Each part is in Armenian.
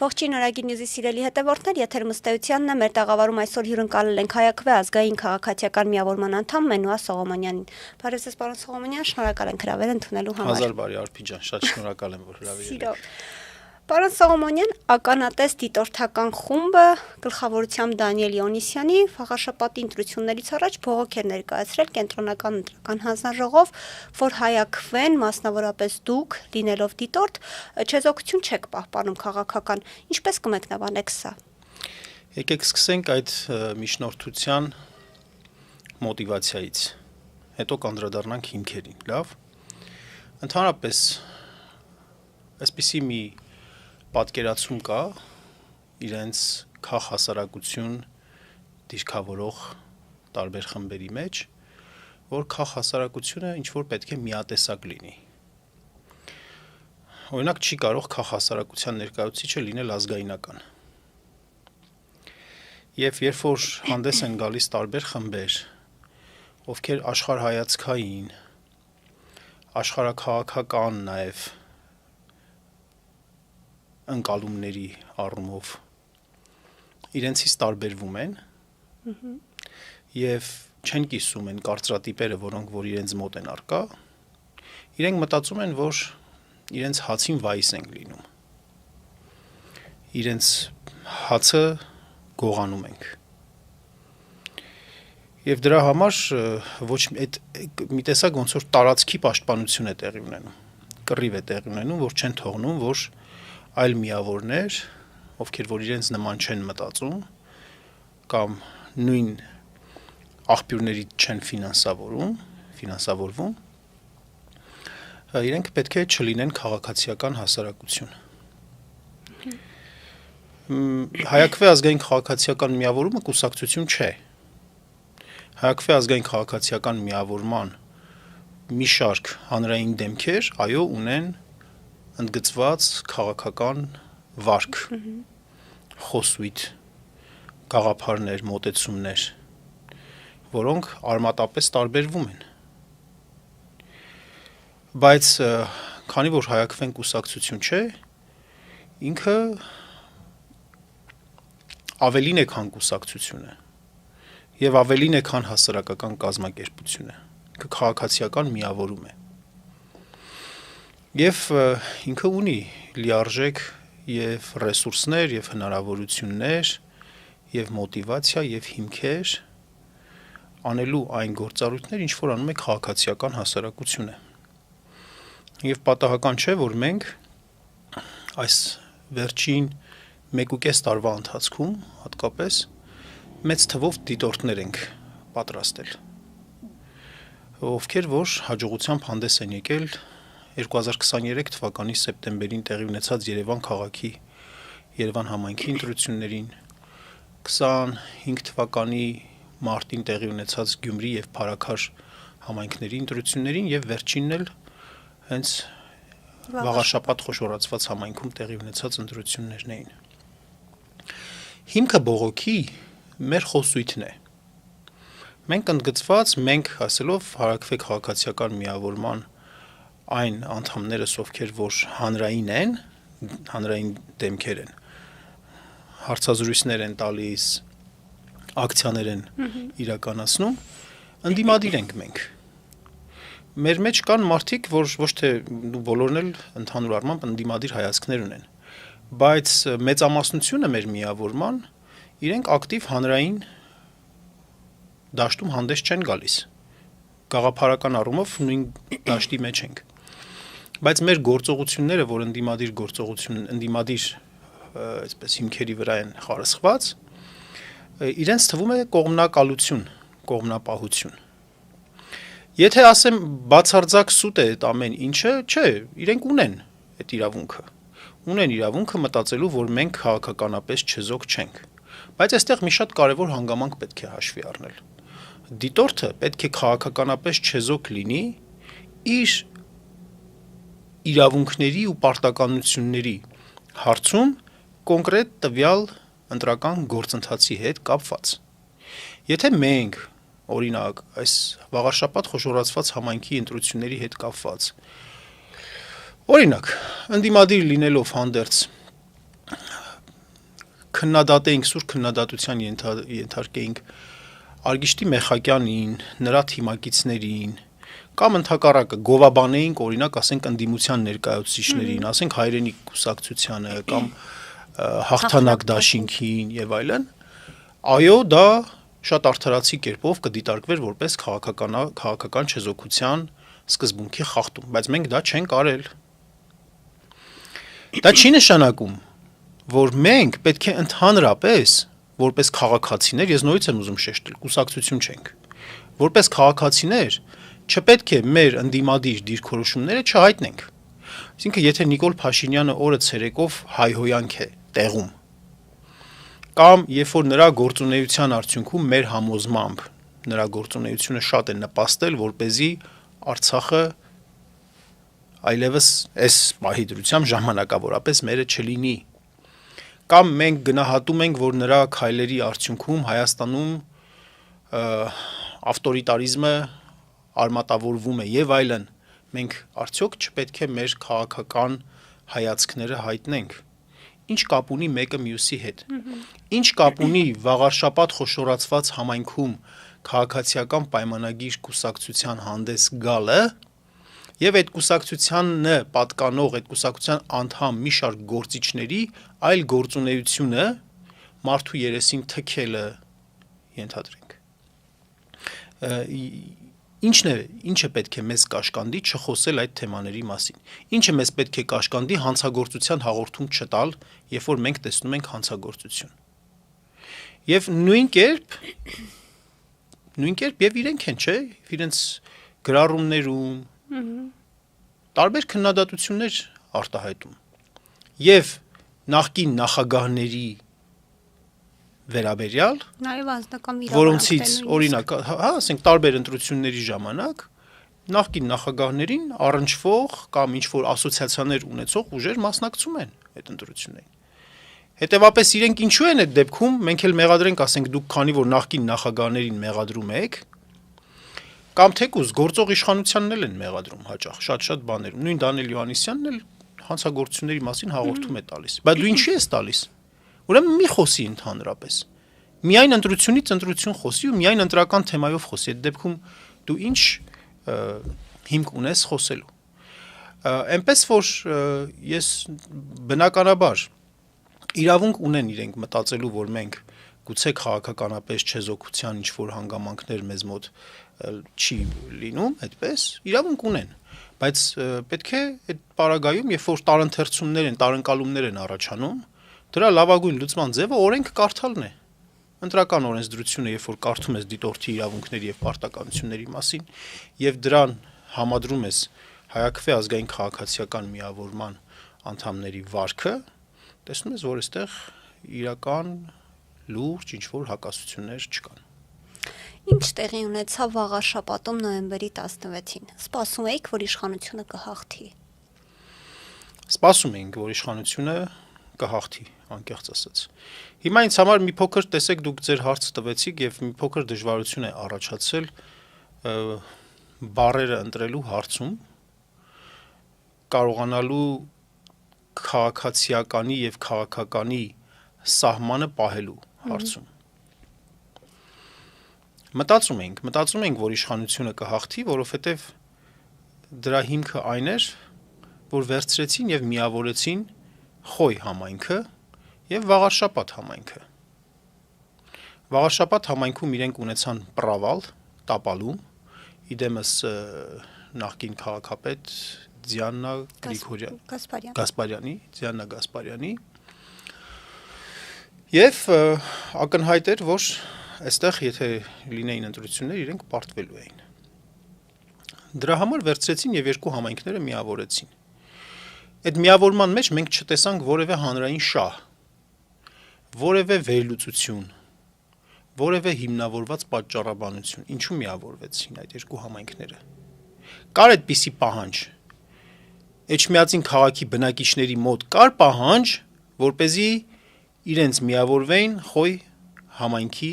Ողջույն Օրագիր Նյուզի սիրելի հետևորդներ, եթերում ըստեյությանն է, մեր տաղավարում այսօր հյուրընկալել ենք Հայաքվե ազգային քաղաքացիական միավորման անդամ Մենուա Սողոմոնյանին։ Բարև ձեզ, պարոն Սողոմոնյան, շնորհակալ ենք հրավեր ընդունելու համար։ Հազար բարի Արփի ջան, շատ շնորհակալ եմ, որ հրավիրել եք։ Պարոն Սողոմոնյան, ականատես դիտորդական խումբը գլխավորությամբ Դանիել Յոնիսյանի վաղաշաբաթի ընտրություններից առաջ բողոք էր ներկայացրել կենտրոնական ընտրական հանձնաժողով, որ Հայաքվեն, մասնավորապես դուք, լինելով դիտորդ, չեզոքություն չեք պահպանում քաղաքական, ինչպես կմեկնաբանեք սա։ Եկեք սկսենք այդ միջնորդության մոտիվացիայից, հետո կանդրադառնանք հիմքերին, լավ։ Ընդհանրապես այսպիսի մի պատկերացում կա իրենց քաղհասարակություն դիրքավորող տարբեր խմբերի մեջ, որ քաղհասարակությունը ինչ-որ պետք է միատեսակ լինի։ Օրինակ չի կարող քաղհասարակության ներկայացուցիչը լինել ազգայնական։ Եվ երբ որ հանդես են գալիս տարբեր խմբեր, ովքեր աշխարհայացքային, աշխարհաքաղաքական նաև ընկալումների առումով իրենցից տարբերվում են եւ չեն կիսում են կարծրատիպերը, որոնք որ իրենց մոտ են արկա, իրենք մտածում են, որ իրենց հացին վայիս են լինում, իրենց հացը գողանում ենք եւ դրա համար ոչ մի տեսակ ոնց որ տարածքի պաշտպանություն է տեղի ունենում, կռիվ է տեղի ունենում, որ չեն թողնում, որ այլ միավորներ, ովքեր որ իրենց նման չեն մտածում կամ նույն աղբյուրների չեն ֆինանսավորվում, իրենք պետք է չլինեն քաղաքացիական հասարակություն։ Հայաքվե ազգային քաղաքացիական միավորումը կուսակցություն չէ։ Հայաքվե ազգային քաղաքացիական միավորման մի շարք հանրային դեմքեր, այո, ունեն ընդգծված քաղաքական վարք, խոսույթ, գաղափարներ, մոտեցումներ, որոնք արմատապես տարբերվում են։ Բայց քանի որ Հայաքվեն կուսակցություն չէ, ինքը ավելին է քան կուսակցությունը եւ ավելին է քան հասարակական կազմակերպությունը, ինքը քաղաքացիական միավորում է։ Եվ ինքը ունի լիարժեք եւ ռեսուրսներ եւ հնարավորություններ եւ մոտիվացիա եւ հիմքեր անելու այն գործառույթներ, ինչ որ անում է քաղաքացիական հասարակությունը։ Եվ պատահական չէ, որ մենք այս վերջին 1.5 տարվա ընթացքում հատկապես մեծ թվով դիտորդներ ենք պատրաստել, ովքեր որ հաջողությամբ հանդես են եկել 2023 թվականի սեպտեմբերին տեղի ունեցած Երևան համայնքի ընտրություններին, 25 թվականի մարտին տեղի ունեցած Գյումրի եւ Փարաքար համայնքների ընտրություններին եւ վերջինն էլ հենց վաղաշաբաթ խոշորացված համայնքում տեղի ունեցած ընտրություններն էին։ Հիմքը բողոքի մեր խոսույթն է։ Մենք ընդգծված, մենք ասելով Հայաքվե քաղաքացիական միավորման այն անդամներս, ովքեր որ հանրային են, հանրային դեմքեր են, հարցազրույցներ են տալիս, ակցիաներ են իրականացնում, ընդդիմադիր ենք մենք։ Մեր մեջ կան մարդիկ, որ ոչ թե բոլորն էլ ընդհանուր առմամբ ընդդիմադիր հայացքներ ունեն, բայց մեծամասնությունը մեր միավորման իրենք ակտիվ հանրային դաշտում հանդես չեն գալիս։ Գաղափարական առումով նույն դաշտի մեջ ենք։ Բայց մեր գործողությունները, որ ընդդիմադիր այսպես հիմքերի վրա են խարսխված, իրենց թվում է կողմնակալություն, կողմնապահություն։ Եթե ասեմ բացարձակ սուտ է այդ ամեն ինչը, չէ, իրենք ունեն այդ իրավունքը։ Ունեն իրավունքը մտածելու, որ մենք քաղաքականապես չեզոք չենք։ Բայց այստեղ մի շատ կարևոր հանգամանք պետք է հաշվի առնել։ Դիտորդը պետք է քաղաքականապես չեզոք լինի իր իրավունքների ու պարտականությունների հարցում կոնկրետ տվյալ ընտրական գործընթացի հետ կապված։ Եթե մենք, օրինակ, այս վաղաշաբաթ խոշորացված համայնքի ընտրությունների հետ կապված, օրինակ, ընդդիմադիր լինելով հանդերձ քննադատեինք, սուր քննադատության ենթարկեինք Արգիշտի Մեխակյանին, նրա թիմակիցներին, կամ ընդհակառակը գովաբանեինք, օրինակ, ասենք ընդդիմության ներկայացուցիչներին, ասենք հայրենիք կուսակցությանը կամ հաղթանակ դաշինքին եւ այլն, այո, դա շատ արդարացի կերպով կդիտարկվեր որպես քաղաքական չեզոքության սկզբունքի խախտում, բայց մենք դա չենք արել։ Դա չի նշանակում, որ մենք պետք է ընդհանրապես որպես քաղաքացիներ, ես նորից եմ ուզում շեշտել, կուսակցություն չենք, որպես քաղաքացիներ չպետք է մեր ընդդիմադիր դիրքորոշումները չհայտնենք։ Այսինքն, եթե Նիկոլ Փաշինյանը օրը ցերեկով հայհոյանք է տեղում, կամ երբ որ նրա գործունեության արդյունքում մեր համոզմամբ նրա գործունեությունը շատ է նպաստել, որպեսզի Արցախը այլևս այս պահի դրությամբ ժամանակավորապես մերը չլինի, կամ մենք գնահատում ենք, որ նրա քայլերի արդյունքում Հայաստանում ավտորիտարիզմը արմատավորվում է եւ այլն, մենք արդյոք չպետք է մեր քաղաքական հայացքները հայտնենք։ Ինչ կապ ունի մեկը մյուսի հետ։ Ինչ կապ ունի վաղարշաբաթ խոշորացված համայնքում քաղաքացիական պայմանագիր կուսակցության հանդես գալը եւ այդ կուսակցությանը պատկանող, այդ կուսակցության անդամ մի շարք գործիչների այլ գործունեությունը մարդու երեսին թքելը ենթադրենք։ Ինչը պետք է մեզ կաշկանդի չխոսել այդ թեմաների մասին։ Ինչը մեզ պետք է կաշկանդի հանցագործության հաղորդում չտալ, երբ որ մենք տեսնում ենք հանցագործություն։ Եվ նույն կերպ եւ իրենք են, չէ՞, իրենց գրառումներում տարբեր քննադատություններ արտահայտում եւ նախկին նախագահների վերաբերյալ, նաեւ անձնական որոնցից օրինակ, ասենք տարբեր ընտրությունների ժամանակ նախկին նախագահներին առնչվող կամ ինչ որ ասոցիացիաներ ունեցող ուժեր մասնակցում են այդ ընտրություններին։ Հետևաբար իրենք ինչու են այդ դեպքում, մենք էլ մեղադրենք, ասենք դուք քանի որ նախկին նախագահներին մեղադրում եք, կամ թեկուզ գործող իշխանությանն էլ են մեղադրում հաճախ, շատ բաներում։ Նույն Դանիել Հովհաննիսյանն էլ հանցագործությունների մասին հաղորդում է տալիս։ Բայց դու ինչի ես տալիս։ Ուրեմն մի խոսի ընդհանրապես։ Միայն ընտրությունից ընտրություն խոսի ու միայն ընտրական թեմայով խոսի։ Այդ դեպքում դու ինչ հիմք ունես խոսելու։ Այնպես որ ես բնականաբար իրավունք ունեն իրենք մտածելու, որ մենք գուցե քաղաքականապես չեզոքության ինչ որ հանգամանքներ մեզ մոտ չի լինում, այդպես իրավունք ունեն, բայց պետք է այդ պարագայում, երբ որ տարընթերցումներ են, տարընկալումներ են առաջանում, դրա լավագույն լուծման ձևը օրենք կարդալն է։ Ընտրական օրենսդրությունը, երբ որ կարդում ես դիտորդի իրավունքների եւ պարտականությունների մասին եւ դրան համադրում ես հայաքվե ազգային քաղաքացիական միավորման անդամների վարքը, տեսնում ես, որ այստեղ իրական լուրջ ինչ որ հակասություններ չկան։ Ինչ տեղի ունեցավ վաղարշաբաթում նոյեմբերի 16-ին։ Սպասում էիք, որ իշխանությունը կհաղթի։ Սպասում էինք, որ իշխանությունը կհաղթի, անկեղծ ասած։ Հիմա ինձ համար մի փոքր տեսեք, դուք ձեր հարցը տվեցիք եւ մի փոքր դժվարություն է առաջացել բառերը ընտրելու հարցում, կարողանալու քաղաքացիականի եւ քաղաքականի սահմանը պահելու հարցում։ Մտածում ենք, որ իշխանությունը կհաղթի, որովհետեւ դրա հիմքը այն էր, որ վերցրեցին եւ միավորեցին Խոյ համայնքը եւ Վաղարշաբաթ համայնքը։ Վաղարշաբաթ համայնքում իրենք ունեցան պրավալ, տապալում, իդեմս նախկին քաղաքապետ Դիանա Գասպարյանի եւ ակնհայտ էր, որ այստեղ եթե լինեին ընտրություններ, իրենք պարտվելու էին։ Դրա համար վերցրեցին եւ երկու համայնքները միավորեցին։ Այդ միավորման մեջ մենք չտեսանք որևէ հանրային շահ, որևէ վերլուծություն, որևէ հիմնավորված պատճառաբանություն, ինչու միավորվեցին այդ երկու համայնքները։ Կար այդպիսի պահանջ։ Էջմիածին քաղաքի բնակիչների մոտ կար պահանջ, որպեսզի իրենց միավորվեին Խոյ համայնքի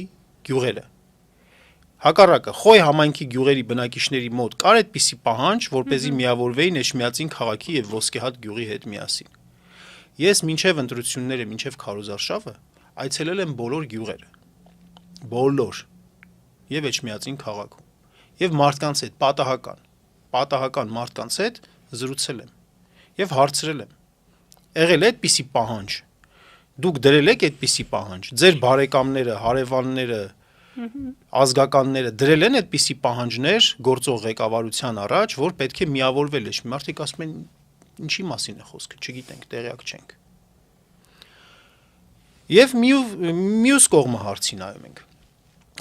գյուղերը։ Հակառակը Խոյ համայնքի գյուղերի բնակիչների մոտ կար այդպիսի պահանջ, որպեսզի միավորվեին Էջմիածին քաղաքի եւ Ոսկեհատ գյուղի հետ միասին։ Ես մինչեւ ընտրությունները, մինչեւ քարոզարշավը այցելել եմ բոլոր գյուղերը, բոլոր, եւ Էջմիածին քաղաքում, եւ մարդկանց հետ պատահական մարդկանց հետ զրուցել եմ, եւ հարցրել եմ, եղել է այդպիսի պահանջ, դուք դրել եք այդպիսի պահանջ, ձեր բարեկամները, հարևանները, ազգականները դրել են այդպիսի պահանջներ գործող ղեկավարության առաջ, որ պետք է միավորվել է, մարդիկ ասում են, ինչի մասին է խոսքը, չգիտենք, տեղյակ չենք։ Եվ մյուս կողմը հարցի նայում ենք։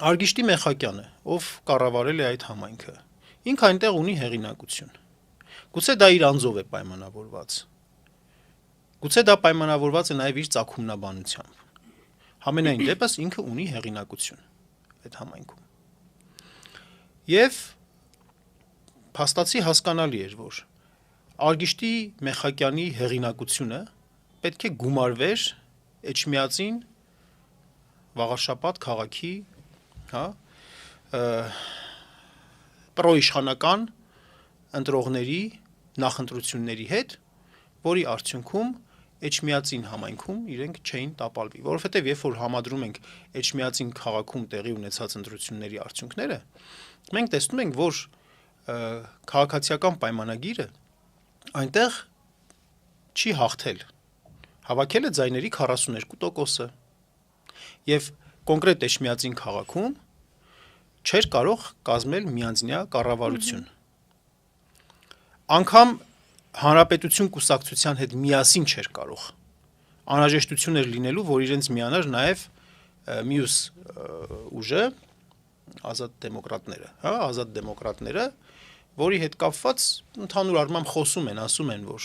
Արգիշտի Մեխակյանը, ով կառավարել է այդ համայնքը, ինքը այնտեղ ունի հեղինակություն։ Գուցե դա իր անձով է պայմանավորված։ Գուցե դա պայմանավորված է նաև իր ծագումնաբանությամբ։ Համենայն դեպս ինքը ունի հեղինակություն այդ համայնքում։ Եվ փաստացի հասկանալի էր, որ Արգիշտի Մեխակյանի հեղինակությունը պետք է գումարվեր Էջմիածին Վաղարշապատ քաղաքի, պրոիշխանական ընտրողների նախընտրությունների հետ, որի արդյունքում Էջմիածին համայնքում իրենք չէին տապալվի, որովհետև երբ որ համադրում ենք Էջմիածին քաղաքում տեղի ունեցած ընտրությունների արդյունքները, մենք տեսնում ենք, որ քաղաքացիական պայմանագիրը այնտեղ չի հաղթել, հավաքել է ձայների 42%-ը եւ կոնկրետ Էջմիածին քաղաքում չէր կարող կազմել միանձնյա կառավարություն։ Անկամ Հանրապետություն կուսակցության հետ միասին չէր կարող։ Անհրաժեշտություն էր լինելու, որ իրենց միանար նաև մյուս ուժը, ազատ դեմոկրատները, որի հետ կապված ընդհանուր առմամբ խոսում են, ասում են, որ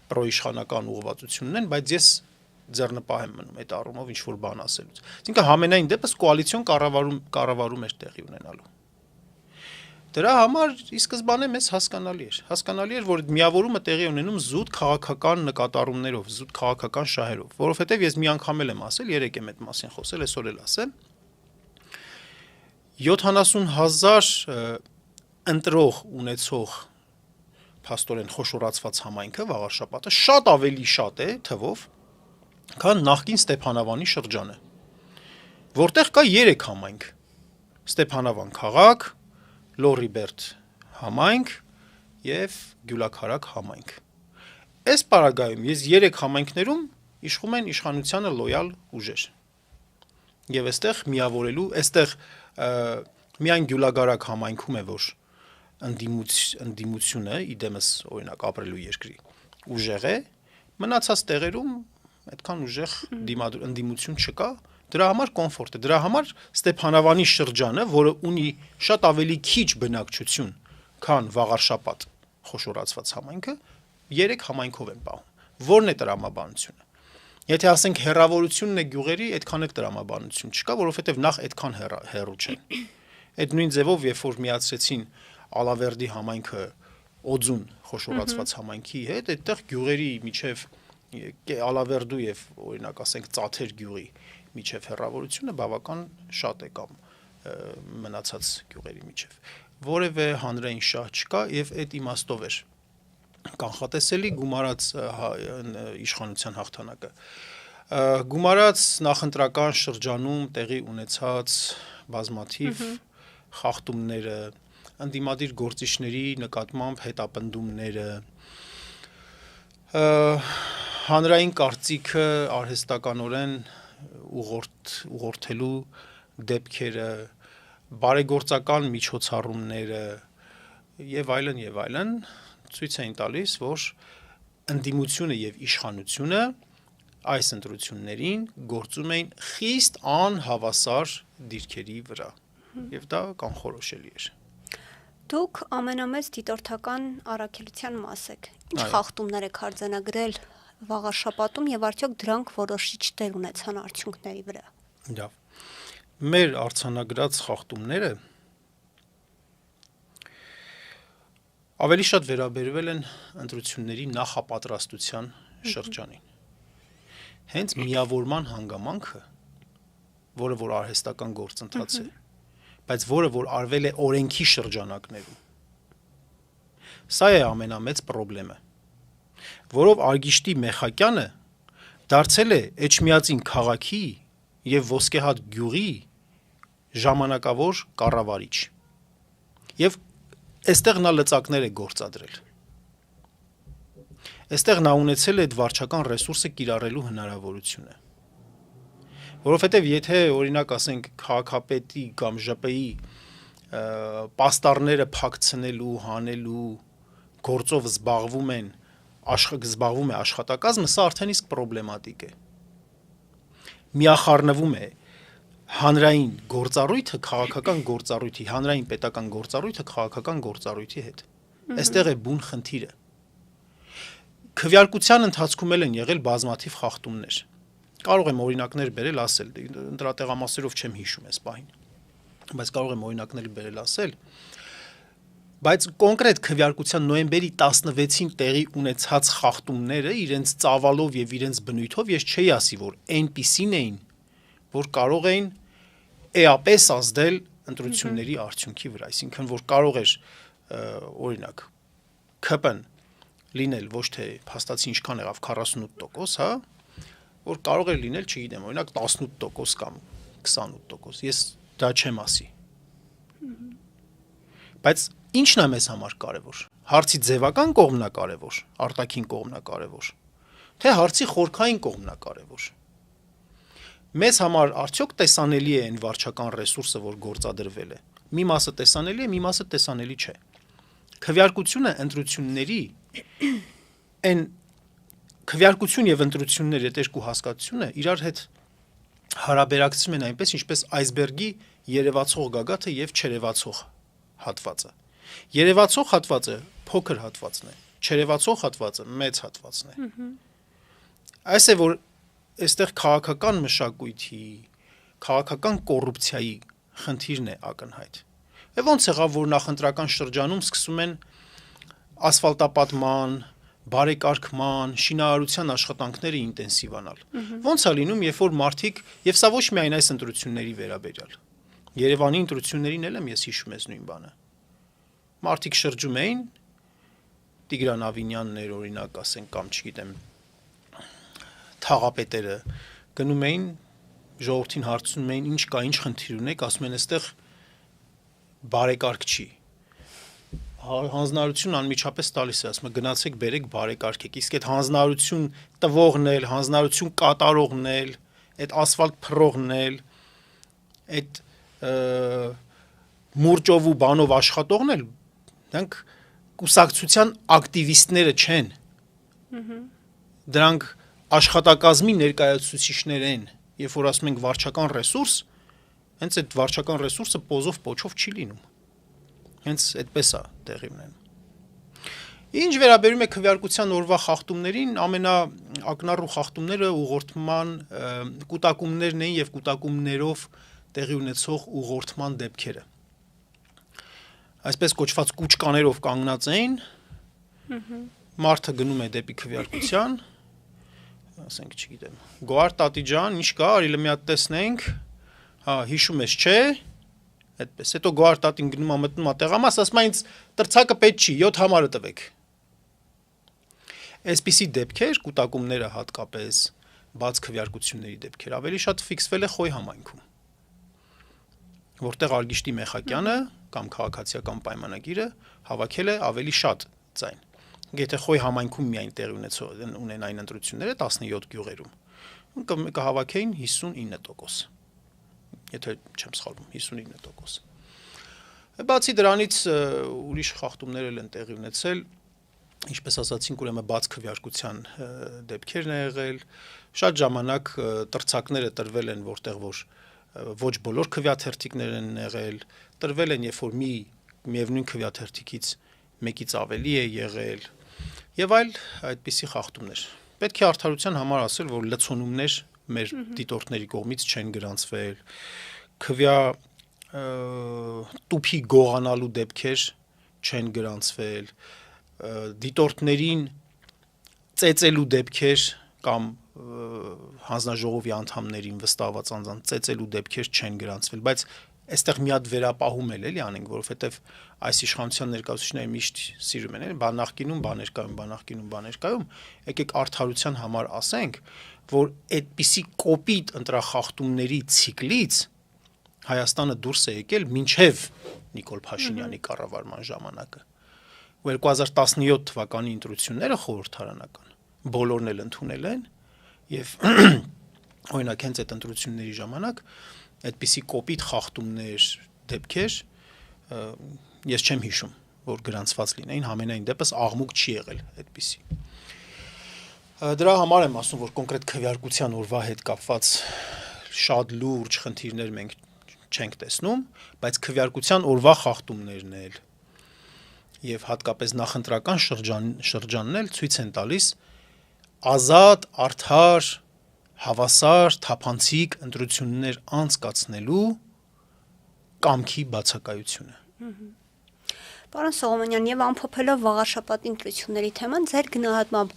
պրոիշխանական ուղղվածությունն են, բայց ես ձեռնպահ եմ մնում այդ առումով ինչ որ բան ասելուց։ Այսինքն համենայն դեպս կոալիցիոն կառավարում էր տեղի ունենալու։ Դրա համար ի սկզբանե մեզ հասկանալի էր, որ միավորումը տեղի ունենում զուտ քաղաքական նկատառումներով, զուտ քաղաքական շահերով, որովհետև ես մի անգամ եմ ասել, երեք եմ այդ մասին խոսել, այսօր էլ ասեմ, 70,000 ընտրող ունեցող փաստորեն խոշորացված համայնքը Վաղարշապատը շատ ավելի շատ է թվով, քան նախկին Ստեփանավանի շրջանը, որտեղ կա 3 համայնք. Ստեփանավան քաղաք, Լոռիբերդ համայնք եւ Գյուլաքարակ համայնք։ Այս պարագայում ես 3 համայնքներում իշխում են իշխանությանը լոյալ ուժեր։ Եվ այստեղ միավորելու, այստեղ միայն Գյուլագարակ համայնքում է, որ ընդդիմությունը իդեմս օրինակ ապրելու երկրի ուժեղ է, մնացած տեղերում այդքան ուժեղ ընդդիմություն չկա, դրա համար կոմֆորտ է, դրա համար Ստեփանավանի շրջանը, որը ունի շատ ավելի քիչ բնակչություն, քան Վաղարշապատ խոշորացված համայնքը, 3 համայնքով են պահում։ Որն է տրամաբանությունը։ Եթե ասենք հեռավորությունն է գյուղերի, այդքան էլ տրամաբանություն չկա, որովհետև նախ այդքան հեռու չեն։ Այդ նույն ձևով, երբ որ միացրեցին Ալավերդի համայնքը Օձուն խոշորացված համայնքի հետ, այդտեղ գյուղերի միջև Ալավերդու եւ օրինակ ասենք Ծաթեր գյուղի միջև հեռավորությունը բավական շատ է կամ մնացած գյուղերի միջև։ Որևէ հանրային շահ չկա եւ այդ իմաստով էր կանխատեսելի գումարած իշխանության հաղթանակը։ Գումարած նախընտրական շրջանում տեղի ունեցած բազմաթիվ խախտումները, ընդդիմադիր գործիչների նկատմամբ հետապնդումները, հանրային կարծիքը արհեստականորեն ուղղորդելու դեպքերը, բարեգործական միջոցառումները եւ այլն ցույց էին տալիս, որ ընդդիմությունը եւ իշխանությունը այս ընտրություններին գործում էին խիստ անհավասար դիրքերի վրա եւ դա կանխորոշելի էր։ Դուք ամենամեծ դիտորդական առաքելության մաս եք։ Ինչ խախտումներ եք արձանագրել Վաղարշապատում եւ արդյոք դրանք որոշիչ դեր ունեցան արդյունքների վրա։ Լավ։ Մեր արձանագրած խախտումները ավելի շատ վերաբերվել են ընտրությունների նախապատրաստության շրջանին։ Հենց միավորման հանգամանքը, որը որ արհեստական գործընթաց է, բայց որը որ արվել է օրենքի շրջանակներում, սա է ամենամեծ խնդիրը, որով Արգիշտի Մեխակյանը դարձել է Էջմիածին քաղաքի եւ Ոսկեհատ գյուղի ժամանակավոր կառավարիչ։ Եվ այստեղ նա լծակներ է գործադրել։ Այստեղ նա ունեցել է այդ վարչական ռեսուրսը կիրառելու հնարավորությունը։ Որովհետեւ եթե օրինակ ասենք քաղաքապետի կամ ԺՊ-ի պաստառները փակցնելու, հանելու գործով զբաղվում է աշխատակազմը, սա արդեն իսկ պրոբլեմատիկ է։ Միախառնվում է հանրային գործառույթը քաղաքական գործառույթի, հանրային պետական գործառույթը քաղաքական գործառույթի հետ։ Այստեղ է բուն խնդիրը։ Քվեարկության ընթացքում են եղել բազմաթիվ խախտումներ։ Կարող եմ օրինակներ բերել, ասել, ընտրատեղամասերով չեմ հիշում այս պահին, բայց կարող եմ օրինակներ բերել, ասել, բայց կոնկրետ քվեարկության նոյեմբերի 16-ին տեղի ունեցած խախտումները իրենց ծավալով եւ իրենց բնույթով ես չէի ասի, որ այնպիսին էին, որ կարող էին էապես ազդել ընտրությունների արդյունքի վրա, այսինքն որ կարող էր օրինակ ԿՊ-ն լինել ոչ թե փաստացի ինչքան եղավ 48%, հա, որ կարող էր լինել, չգիտեմ, օրինակ 18% կամ 28%, ես դա չեմ ասի։ Բայց ի՞նչն է մեզ համար կարևոր։ Հարցի ձևական կողմն է կարևոր, արտաքին կողմն է կարևոր, թե հարցի խորքային կողմն է կարևոր։ Մեզ համար արդյոք տեսանելի է այն վարչական ռեսուրսը, որ գործադրվել է։ Մի մասը տեսանելի է, մի մասը տեսանելի չէ։ Քվեարկությունը ընտրությունների այն քվեարկություն եւ ընտրություններ այդ երկու հասկացությունը իրար հետ հարաբերակցում են այնպես, ինչպես այսբերգի երևացող գագաթը եւ չերևացող հատվածը։ Երևացող հատվածը փոքր հատվածն է, չերևացող հատվածը մեծ հատվածն է։ Այս է որ այստեղ քաղաքական մշակույթի, քաղաքական կոռուպցիայի խնդիրն է ակնհայտ։ Եվ ոնց եղավ, որ նախընտրական շրջանում սկսում են ասֆալտապատման, բարեկարգման, շինարարության աշխատանքները ինտենսիվանալ։ Ոնց է լինում, երբ որ մարդիկ, եւ սա ոչ միայն այս ընտրությունների վերաբերյալ, Երևանի ընտրություններին էլ եմ ես հիշում ես նույն բանը։ Մարդիկ շրջում էին, Տիգրան Ավինյաններ օրինակ ասենք կամ չգիտեմ, թաղապետերը գնում էին, ժողովրդին հարցնում էին, ինչ կա, ինչ խնդիր ունեք, ասում են, այստեղ բարեկարգ չի։ Հանձնարարություն անմիջապես տալիս է, ասում է գնացեք բերեք բարեկարգեք, իսկ այդ հանձնարարություն տվողն էլ, հանձնարարություն կատարողն էլ, այդ ասֆալտ փռողն էլ, այդ մուրճով ու բանով աշխատողն էլ, դրանք կուսակցության ակտիվիստները չեն։ Դրանք աշխատակազմի ներկայացուցիչներ են, երբ որ ասում ենք վարչական ռեսուրս, հենց այդ վարչական ռեսուրսը պոզով պոչով չի լինում։ Հենց այդպես է տեղի ունենում։ Ինչ վերաբերում է քվեարկության օրվա խախտումներին, ամենաակնառու խախտումները ուղղորդման կուտակումներն էին եւ կուտակումներով տեղի ունեցող ուղղորդման դեպքերը։ Այսպես կոչված կուճկաներով կանգնած էին, մարդը գնում է դեպի քվեարկության, ասենք, չգիտեմ, Գոհար տատի ջան, ինչ կա, արիլը մի հատ տեսնենք, հա, հիշում ես, չէ՞։ Այդպես, հետո Գոհար տատին գնում է մտնում է տեղամաս, ասում է ինձ տրցակը պետք չի, 7 համարը տվեք։ Այսպիսի դեպքեր, կուտակումները հատկապես բաց քվեարկությունների դեպքեր, ավելի շատ ֆիքսվել է Խոյ համայնքում, որտեղ Արգիշտի Մեխակյանը կամ քաղաքացիական պայմանագիրը հավաքել է ավելի շատ ձայն։ Եթե Խոյ համայնքում միայն տեղի ունեն այն ընտրությունները 17 գյուղերում, կհավաքեին 59%։ Եթե չեմ սխալվում, 59%։ Բացի դրանից ուրիշ խախտումներ են տեղի ունեցել, ինչպես ասացինք, ուրեմն բաց քվեարկության դեպքերն է եղել, շատ ժամանակ տրցակները տրվել են, որտեղ որ ոչ բոլոր քվեաթերթիկներ են եղել, տրվել են, երբ որ միևնույն քվեաթերթիկից մեկից ավելի է եղել, եւ այլ այդպիսի խախտումներ։ Պետք է արդարության համար ասել, որ լցոնումներ մեր դիտորդների կողմից չեն գրանցվել, քվյա տուփի գողանալու դեպքեր չեն գրանցվել, դիտորդներին ծեծելու դեպքեր կամ հանձնաժողովի անդամներին վստահված անձանց ծեծելու դեպքեր չեն գրանցվել, բայց այստեղ մի հատ վերապահում էլի անենք, որովհետև այս իշխանության ներկայացուցիչները միշտ սիրում են, բան նախկինում, եկեք արդարության համար ասենք, որ այդպիսի կոպիտ ընտրախախտումների ցիկլից Հայաստանը դուրս է եկել մինչև Նիկոլ Փաշինյանի կառավարման ժամանակը։ 2017 թվականի ընտրությունները խորհրդարանական բոլորն էլ ընդունել են եւ օրինակ հենց այդ ընտրությունների ժամանակ այդպիսի կոպիտ խախտումներ, դեպքեր ես չեմ հիշում, որ գրանցված լինեին, համենայն դեպս աղմուկ չի եղել այդպիսի։ Դրա համար եմ ասում, որ կոնկրետ քվեարկության օրվա հետ կապված շատ լուրջ խնդիրներ մենք չենք տեսնում, բայց քվեարկության օրվա խախտումներն էլ եւ հատկապես նախընտրական շրջանն էլ ցույց են տալիս ազատ, արդար, հավասար, թափանցիկ ընտրություններ անցկացնելու կամքի բացակայությունը։ Պարոն Սողոմոնյան, եւ ամփոփելով վաղաշաբաթի ընտրությունների թեման, ձեր գնահատմամբ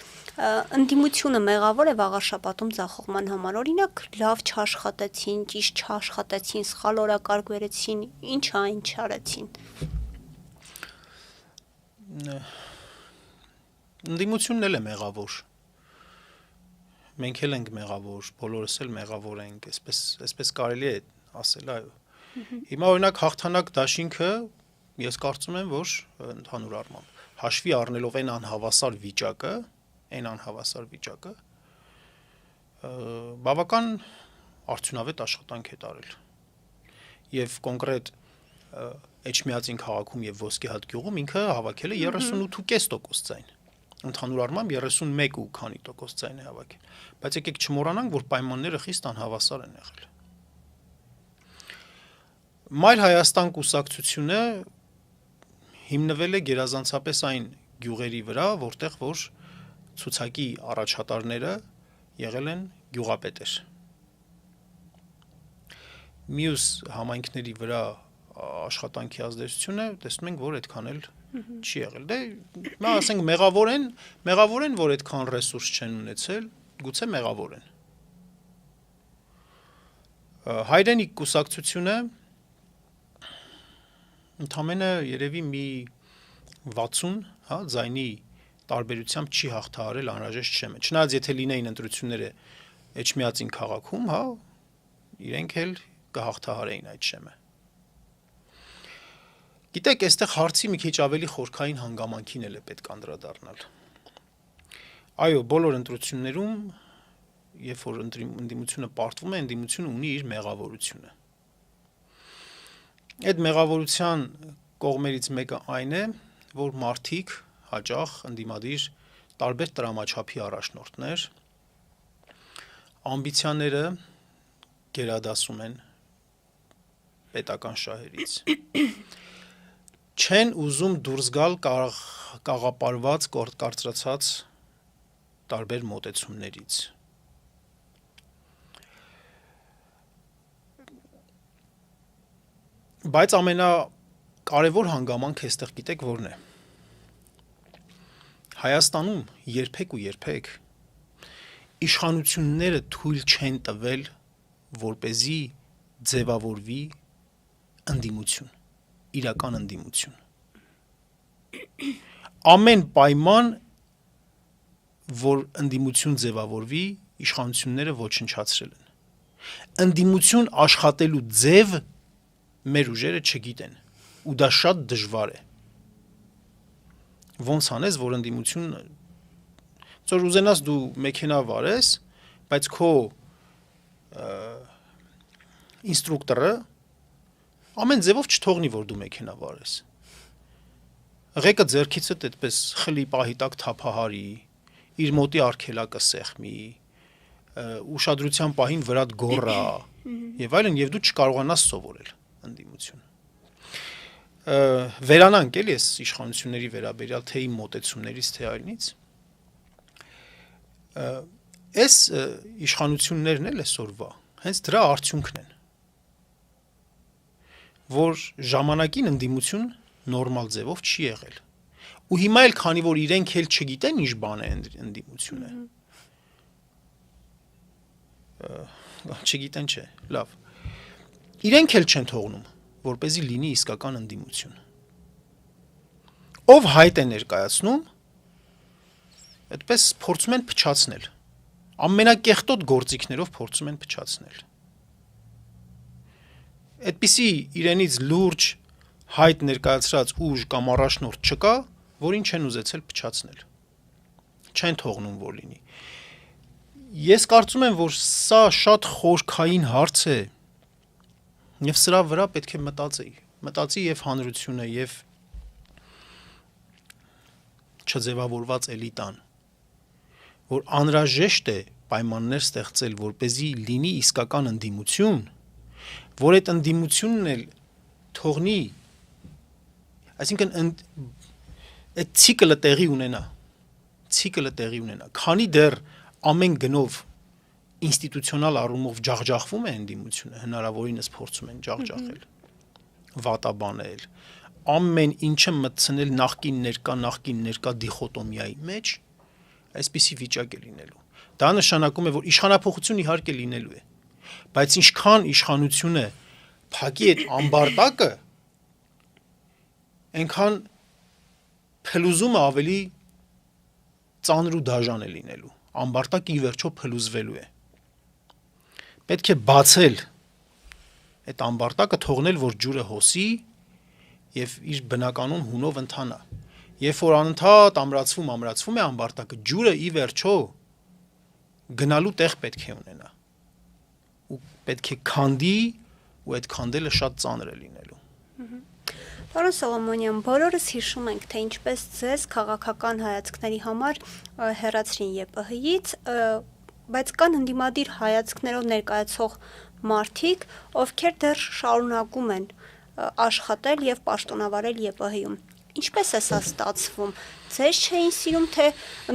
ընդդիմությունը մեղավոր է վաղաշաբաթում ձախողման համար, օրինակ լավ չաշխատեցին, ճիշտ չաշխատեցին, սխալ օրակարգ վերեցին, ինչ այն չարեցին։ Ընդդիմությունն էլ է մեղավոր։ Մենք էլ ենք մեղավոր, բոլորս էլ մեղավոր ենք, այսպես կարելի է ասել, այո։ Հիմա օրինակ հաղթանակ դաշինքը ես կարծում եմ, որ ընդհանուր առմամբ հաշվի առնելով այն անհավասար վիճակը, բավական արդյունավետ աշխատանք է տարել։ Եւ կոնկրետ Էջմիածին քաղաքում եւ Ոսկեհատ գյուղում ինքը հավաքել է 38.5% ձայն։ Ընդհանուր առմամբ 31 ու քանի տոկոս ձայն է հավաքել։ Բայց եկեք չմոռանանք, որ պայմանները խիստ անհավասար են եղել։ Մայր Հայաստան կուսակցությունը հիմնվել է գերազանցապես այն գյուղերի վրա, որտեղ որ ցուցակի առաջատարները եղել են գյուղապետեր։ Մյուս համայնքների վրա աշխատանքի ազդեցությունը տեսնում ենք, որ այդքան էլ չի եղել։ Դե հիմա ասենք մեղավոր են, որ այդքան ռեսուրս չեն ունեցել, գուցե մեղավոր են։ Հայրենիք կուսակցությունը ընդամենը երևի մի 60, ձայնի տարբերությամբ չի հաղթահարել անհրաժեշտ շեմը։ Չնայած եթե լինեին ընտրությունները Էջմիածին քաղաքում, իրենք էլ կհաղթահարեին այդ շեմը։ Գիտեք, այստեղ հարցի մի քիչ ավելի խորքային հանգամանքին էլ է պետք անդրադառնալ։ Այո, բոլոր ընտրություններում, երբ որ ընդդիմությունը պարտվում է, ընդդիմությունը ունի իր մեղավորությունը։ Այդ մեղավորության կողմերից մեկը այն է, որ մարդիկ հաճախ ընդդիմադիր տարբեր տրամաչափի առաջնորդներ ամբիցիաները գերադասում են պետական շահերից։ Չեն ուզում դուրս գալ կաղապարված, կարծրացած տարբեր մոտեցումներից։ Բայց ամենակարևոր հանգամանքը այստեղ գիտեք որն է։ Հայաստանում երբեք իշխանությունները թույլ չեն տվել, որպեսզի ձևավորվի ընդդիմություն, իրական ընդդիմություն։ Ամեն պայման, որ ընդդիմություն ձևավորվի, իշխանությունները ոչնչացրել են։ Ընդդիմություն աշխատելու ձև մեր ուժերը չգիտեն, ու դա շատ դժվար է։ Ոնց անես, որ ընդդիմություն ծոր ուզենաս դու մեքենա վարես, բայց քո ինստրուկտորը ամեն ձևով չթողնի, որ դու մեքենա վարես։ Ղեկը ձեռքիցդ այդպես խլի պահի տակ թափահարի, իր մոտի արգելակը սեղմի, ուշադրության պահին վրատ գոռա, եւ այլն, եւ դու չկարողանաս սովորել ընդդիմություն։ Վերանանք էլի այս իշխանությունների վերաբերյալ թե իմ մոտեցումներից, թե այլնից։ Այս իշխանություններն էլ այսօրվա հենց դրա արդյունքն են, որ ժամանակին ընդդիմություն նորմալ ձևով չի եղել։ Ու հիմա էլ քանի որ իրենք էլ չգիտեն ինչ բան է ընդդիմությունը։ Չգիտեն չէ, լավ։ Իրենք էլ չեն թողնում, որպեսզի լինի իսկական ընդդիմություն։ Ով հայտ է ներկայացնում, այդպես փորձում են փչացնել։ Ամենակեղտոտ գործիքներով փորձում են փչացնել։ Այդպիսի իրենից լուրջ հայտ ներկայացրած ուժ կամ առաջնորդ չկա, որին չեն ուզեցել փչացնել։ Չեն թողնում որ լինի։ Ես կարծում եմ, որ սա շատ խորքային հարց է, եւ սրա վրա պետք է մտածի եւ հանրությունը եւ չձևավորված էլիտան, որ անհրաժեշտ է պայմաններ ստեղծել, որպեսզի լինի իսկական ընդդիմություն, որ այդ ընդդիմությունն էլ թողնի, այսինքն այդ ցիկլը տեղի ունենա, քանի դեռ ամեն գնով ինստիտուցիոնալ առումով ջախջախվում է ընդդիմությունը, հնարավորինս փորձում են ջախջախել, վատաբանել, ամեն ինչը մտցնել նախկին ներկա դիխոտոմիայի մեջ, այսպիսի վիճակ է լինելու։ Դա նշանակում է, որ իշխանափոխություն իհարկե լինելու է, բայց ինչքան իշխանությունը փակի այդ ամբարտակը, այնքան փլուզումը ավելի ծանր ու դաժան է լինելու։ Ամբարտակը ի վերջո փլուզվելու է։ Պետք է բացել այդ ամբարտակը, թողնել, որ ջուրը հոսի եւ իր բնականon հունով ընթանա։ Երբ որ անընդհատ ամրացվում է ամբարտակը, ջուրը ի վերջո գնալու տեղ պետք է ունենա։ Ու պետք է քանդի, ու այդ քանդելը շատ ծանր է լինելու։ Պարոն Սողոմոնյան, բոլորս հիշում ենք, թե ինչպես ձեզ քաղաքական հայացքների համար հեռացրին ԵՊՀ-ից, բայց կան ընդդիմադիր հայացքներով ներկայացող մարդիկ, ովքեր դեռ շարունակում են աշխատել եւ պաշտոնավարել ԵՊՀ-ում։ Ինչպես է սա ստացվում։ Ձեզ չէին սիրում, թե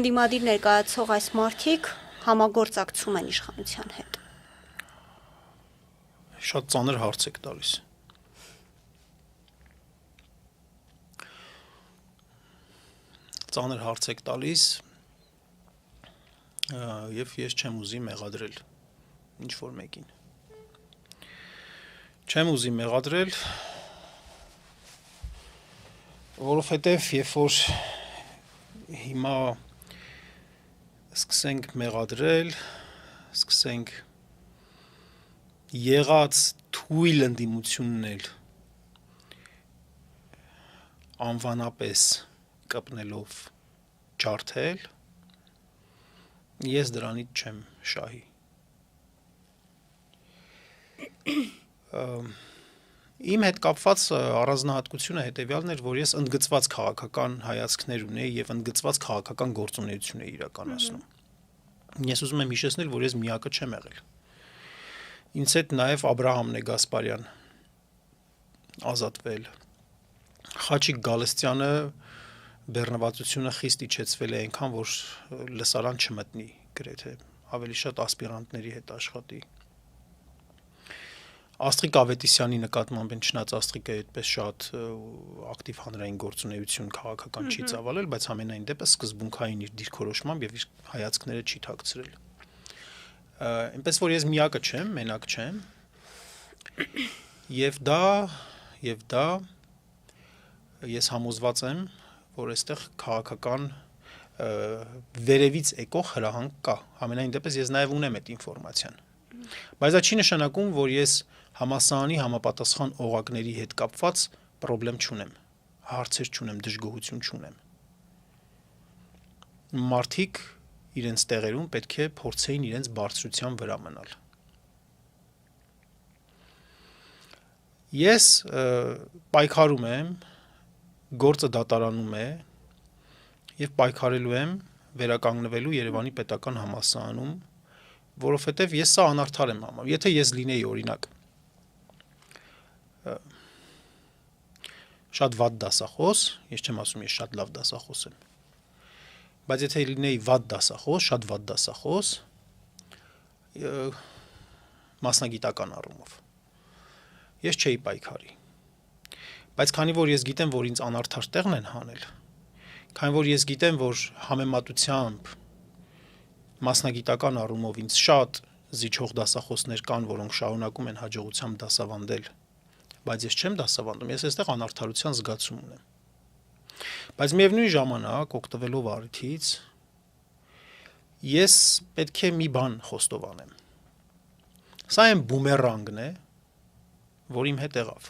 ընդդիմադիր ներկայացող այս մարդիկ համագործակցում են իշխանության հետ։ Շատ ծանր հարց եք տալիս։ Ծանր հարց եք տալիս եւ ես չեմ ուզի մեղադրել ինչ որ մեկին։ Չեմ ուզի մեղադրել, որովհետեւ երբ որ հիմա սկսենք մեղադրել, սկսենք եղած թույլ ընդդիմությունն էլ անվանապես կպնելով ջարդել, ես դրանից չեմ շահի։ Իմ հետ կապված առանձնահատկությունը հետևյալն էր, որ ես ընդգծված քաղաքական հայացքներ ունեի եւ ընդգծված քաղաքական գործունեություն էի իրականացնում։ Ես ուզում եմ հիշեցնել, որ ես միակը չեմ եղել։ Ինձ հետ նաեւ Աբրահամն է Գասպարյան ազատվել։ Խաչիկ Գալստյանը բեռնվածությունը խիստ իջեցվել է այնքան, որ լսարան չմտնի գրեթե, ավելի շատ ասպիրանտների հետ աշխատի։ Աստղիկ Ավետիսյանի նկատմամբ չնայած Աստղիկը այդպես շատ ակտիվ հանրային գործունեություն քաղաքական չի ծավալել, բայց ամենայն դեպս սկզբունքային իր դիրքորոշմամբ եւ իր հայացքները չի թաքցրել։ Այնպես որ ես միակը չեմ, մենակ չեմ։ Եվ դա ես համոզված եմ, որ այստեղ քաղաքական վերևից եկող հրահանգ կա։ Ամենայն դեպս ես նաև ունեմ այդ ինֆորմացիան։ Բայց դա չի նշանակում, որ ես համասարանի համապատասխան օղակների հետ կապված խնդրեմ չունեմ, հարցեր չունեմ, դժգոհություն չունեմ։ Մարդիկ իրենց տեղերում պետք է փորձեին իրենց բարձրության վրա մնալ։ Ես պայքարում եմ, գործը դատարանում է եւ պայքարելու եմ վերականգնվելու Երևանի պետական համալսարանում, որովհետեւ ես սա անարդար եմ համարում։ Եթե ես լինեի օրինակ շատ վատ դասախոս, ես չեմ ասում ես շատ լավ դասախոս եմ, բայց եթե լինեի վատ դասախոս, շատ վատ դասախոս, մասնագիտական առումով, ես չէի պայքարի։ Բայց քանի որ ես գիտեմ, որ ինձ անարդար տեղն են հանել, քանի որ ես գիտեմ, որ համեմատությամբ մասնագիտական առումով ինձ շատ զիջող դասախոսներ կան, որոնք շարունակում են հաջողությամբ դասավանդել, բայց ես չեմ դասավանդում, ես այստեղ անարդարության զգացում ունեմ։ Բայց միևնույն ժամանակ, օգտվելով առիթից, ես պետք է մի բան խոստովանեմ։ Սա այն բումերանգն է, որ իմ հետ եղավ։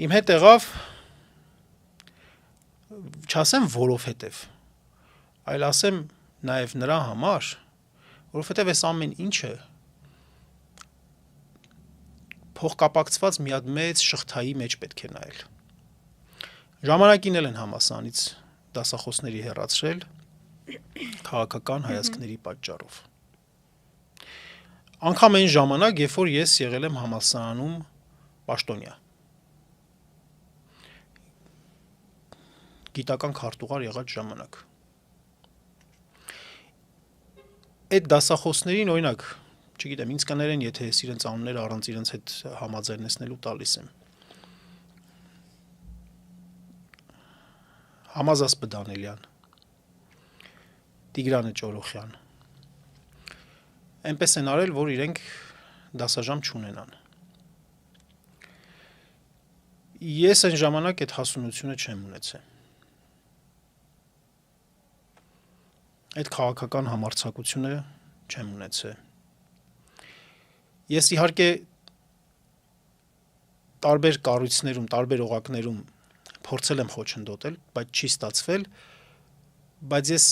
Իմ հետ եղավ, չասեմ որովհետև, այլ ասեմ նաև նրա համար, որովհետև այս ամեն ինչը փոխկապակցված մի հատ մեծ շղթայի մեջ պետք է նայել։ Ժամանակին էլ են համալսարանից դասախոսների հեռացրել քաղաքական հայացքների պատճառով։ Անկամ այն ժամանակ, երբ որ ես եղել եմ համալսարանում պաշտոնյա։ Գիտական քարտուղար եղած ժամանակ։ Այդ դասախոսներին, օրինակ, չգիտեմ, ինձ կներեն, եթե ես իրենց անունները առանց իրենց հետ համաձայնեցնելու տալիս եմ։ Համազաս Բդանելյան, Տիգրանը Ճորոխյան։ Այնպես են արել, որ իրենք դասաժամ չունենան։ Ես այն ժամանակ այդ հասունությունը չեմ ունեցել։ Այդ քաղաքական համարձակությունը չեմ ունեցել։ Ես իհարկե տարբեր կառույցներում, տարբեր օղակներում փորձել եմ խոչընդոտել, բայց չի ստացվել, բայց ես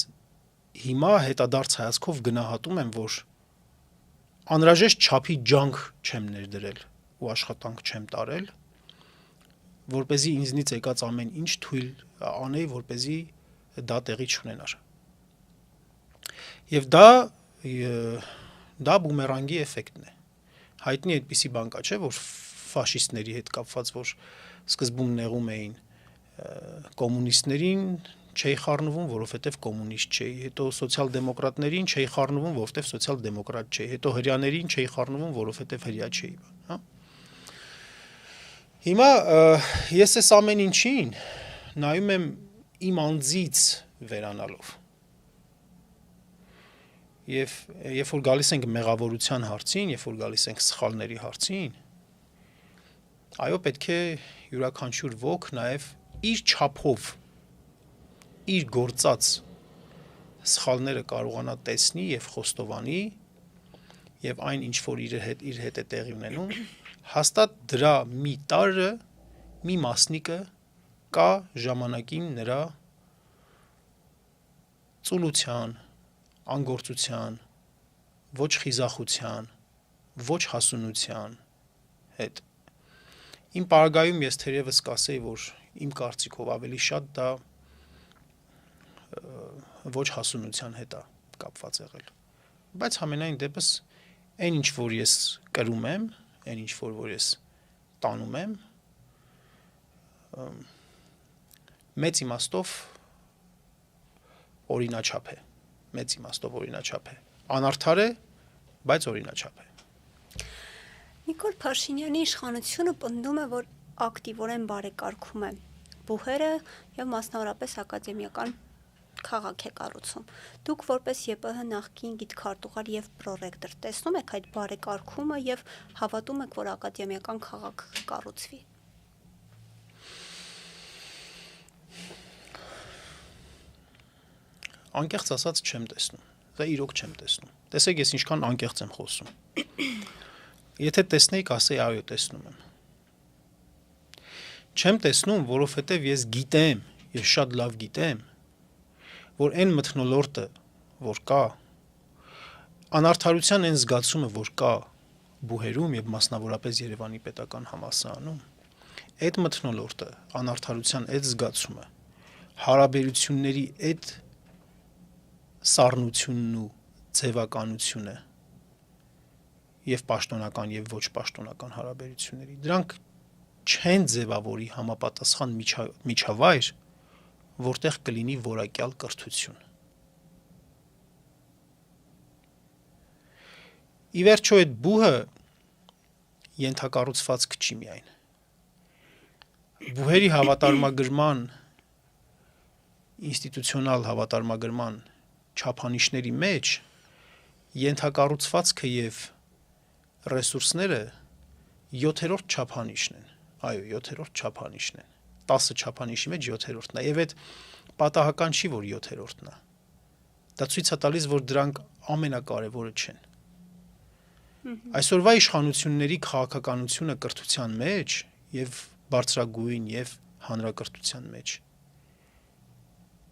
հիմա հետադարձ հայացքով գնահատում եմ, որ անհրաժեշտ չափի ջանք չեմ ներդրել ու աշխատանք չեմ տարել, որպեսզի ինձնից եկած ամեն ինչ թույլ անեի, որպեսզի դա տեղի չունենար։ Եվ դա բումերանգի էֆեկտն է։ Հայտնի այդպիսի բան կա, չէ, որ ֆաշիստների հետ կապված, որ սկզբում նեղում էին կոմունիստներին, չէի խառնվում, որովհետև կոմունիստ չէի, հետո սոցիալ-դեմոկրատներին չէի խառնվում, որովհետև սոցիալ-դեմոկրատ չէի, հետո հրեաներին չէի խառնվում, որովհետև հրեա չէի, հա։ Հիմա ես այս ամեն ինչին նայում եմ իմ անձից վերանալով։ Եվ երբ որ գալիս ենք մեղավորության հարցին, երբ որ գալիս ենք սխալների հարցին, այո, պետք է յուրաքանչյուր ոք նաև իր չափով, իր գործած սխալները կարողանա տեսնի եւ խոստովանի, եւ այն ինչ որ իր հետ է տեղի ունենում, հաստատ դրա մի տարը, մի մասնիկը կա ժամանակին նրա ծուլության, անգործության, ոչ խիզախության, ոչ հասունության հետ։ Իմ պարագայում ես թերևս կասեի, որ իմ կարծիքով ավելի շատ դա ոչ հասունության հետ է կապված եղել։ Բայց համենայն դեպս այն ինչ որ ես կրում եմ, այն ինչ որ ես տանում եմ, մեծ իմաստով օրինաչափ է։ Մեծ իմաստով օրինաչափ է։ Անարդար է, բայց օրինաչափ է։ Նիկոլ Փաշինյանի իշխանությունը պնդում է, որ ակտիվորեն բարեկարգում է բուհերը եւ մասնավորապես ակադեմիական քաղաք է կառուցում։ Դուք որպես ԵՊՀ նախկին գիտքարտուղար եւ պրոռեկտոր տեսնում եք այդ բարեկարգումը եւ հավատում եք, որ ակադեմիական քաղաք կառուցվի։ Անկեղծ ասած չեմ տեսնում։ Դա իրոք չեմ տեսնում։ Տեսեք, ես ինչքան անկեղծ եմ խոսում։ Եթե տեսնեի, կասեի, այո, տեսնում եմ։ Չեմ տեսնում, որովհետև ես գիտեմ, ես շատ լավ գիտեմ, որ այն մթնոլորտը, որ կա, անարդարության այն զգացումը, որ կա բուհերում եւ մասնավորապես Երևանի պետական համալսարանում, այդ մթնոլորտը, անարդարության այդ զգացումը, հարաբերությունների այդ սառնությունն ու ձևականությունը եւ պաշտոնական եւ ոչ պաշտոնական հարաբերությունների դրանք չեն ձևավորի համապատասխան միջավայր, որտեղ կլինի որակյալ կրթություն։ Ի վերջո այդ բուհը ենթակառուցվածք չի միայն։ Բուհերի հավատարմագրման, ինստիտուցիոնալ հավատարմագրման չափանիշների մեջ ենթակառուցվածքը եւ ռեսուրսները 7-րդ չափանիշն են։ Այո, 7-րդ չափանիշն են։ 10 չափանիշի մեջ 7-րդն է, եւ այդ պատահական չի, որ 7-րդն է։ Դա ցույց է տալիս, որ դրանք ամենակարևորը չեն։ Այսօրվա իշխանությունների քաղաքականությունը կրթության մեջ եւ բարձրագույն եւ հանրակրթության մեջ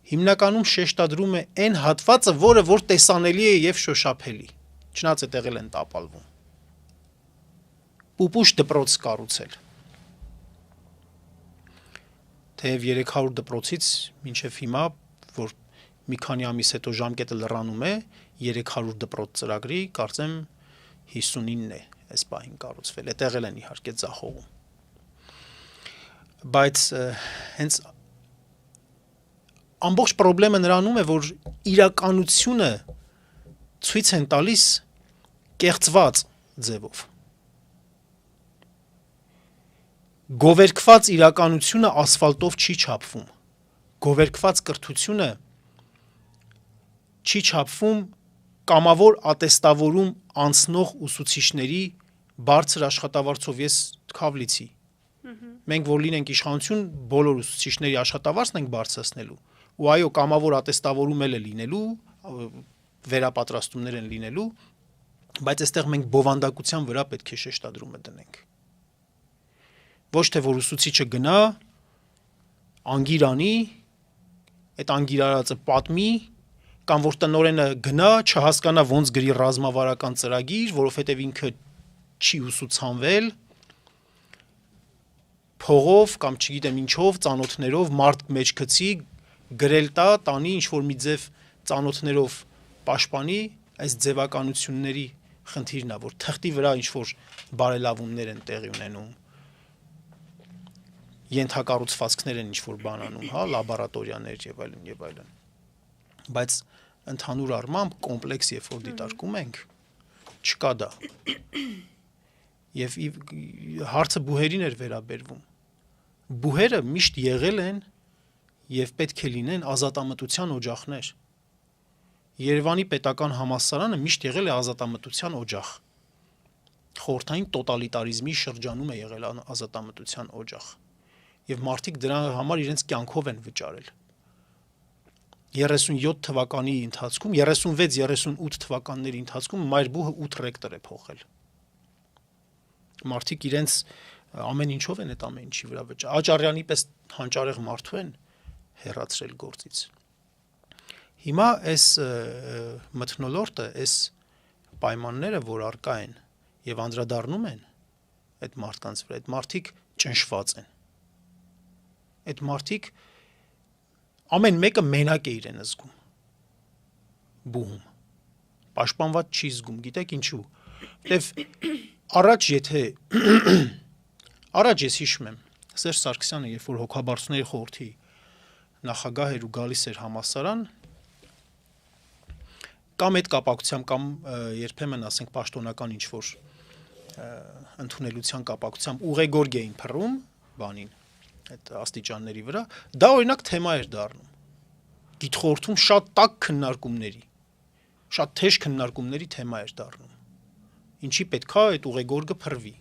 հիմնականում շեշտադրում է այն հատվածը, որը որ տեսանելի է եւ շոշափելի։ Չնայած այդտեղ են տապալվում։ Պուպուշ դպրոց կառուցել։ Թեև 300 դպրոցից մինչև հիմա, որ մի քանի ամիս հետո ժամկետը լրանում է, 300 դպրոց ծրագրի, կարծեմ 59 է այս պահին կառուցվել։ Այդտեղ են իհարկե ձախողում։ Բայց հենց ամբողջ խնդրը նրանում է, որ իրականությունը ցույց են տալիս կեղծված ձևով։ Գովերքված իրականությունը ասֆալտով չի չափվում։ Գովերքված կրթությունը չի չափվում կամավոր ատեստավորում անցնող ուսուցիչների բարձր աշխատավարձով։ Ես Քավլիցի։ Մենք որ լինենք իշխանություն, բոլոր ուսուցիչների աշխատավարձն ենք բարձրացնելու։ Ու այո, կամավոր ատեստավորում էլ է լինելու, վերապատրաստումներ են լինելու, բայց այստեղ մենք բովանդակության վրա պետք է շեշտադրումը դնենք։ Ոչ թե որ ուսուցիչը գնա, անգիր անի, այդ անգիր արածը պատմի, կամ որ տնօրենը գնա, չհասկանա ոնց գրի ռազմավարական ծրագիր, որովհետև ինքը չի ուսուցանվել, փողով կամ չգիտեմ ինչով, ծանոթներով մարդ մեջ գցի, գրել տա, տանի ինչ որ մի ձև ծանոթներով պաշտպանի, այս ձևականությունների խնդիրն է, որ թղթի վրա ինչ որ բարելավումներ են տեղի ունենում, ենթակառուցվածքներ են ինչ որ բան անում, հա, լաբորատորիաներ եւ այլն եւ այլն։ Բայց ընդհանուր առմամբ կոմպլեքս երբ որ դիտարկում ենք, չկա դա։ Եվ հարցը բուհերին էր վերաբերվում։ Բուհերը միշտ եղել են եւ պետք է լինեն ազատամտության օջախներ։ Երևանի պետական համալսարանը միշտ եղել է ազատամտության օջախ։ Խորհրդային տոտալիտարիզմի շրջանում է եղել ազատամտության օջախ։ Եվ մարդիկ դրա համար իրենց կյանքով են վճարել։ 37 թվականի ընթացքում, 36-38 թվականների ընթացքում Մայրբուհը 8 ռեկտոր է փոխել։ Մարդիկ իրենց ամեն ինչով են այդ ամեն ինչի վրա վճարել։ Աճարյանի պես հանճարեղ մարդու են հեռացրել գործից։ Հիմա այս մթնոլորտը, այս պայմանները, որ արկա են եւ անդրադառնում են այդ մարդկանց վրա, այդ մարդիկ ճնշված են։ Այդ մարդիկ ամեն մեկը մենակ է իրեն զգում։ Բուհում։ Պաշտպանված չի զգում, գիտեք ինչու։ Եվ առաջ ես հիշում եմ, Սերժ Սարգսյանը, երբ որ հոգաբարձուների խորհրդի նախագահ էր ու գալիս էր համալսարան, կամ այդ կապակցությամբ, կամ երբեմն ասենք պաշտոնական ինչ որ ընդունելության կապակցությամբ ուղեգորգ էին փռում բանին, այդ աստիճանների վրա, դա օրինակ թեմա էր դառնում։ Գիտխորհրդում շատ տաք քննարկումների, շատ թեժ քննարկումների թեմա էր դառնում։ Ինչի պետքա այդ ուղեգորգը փռվի։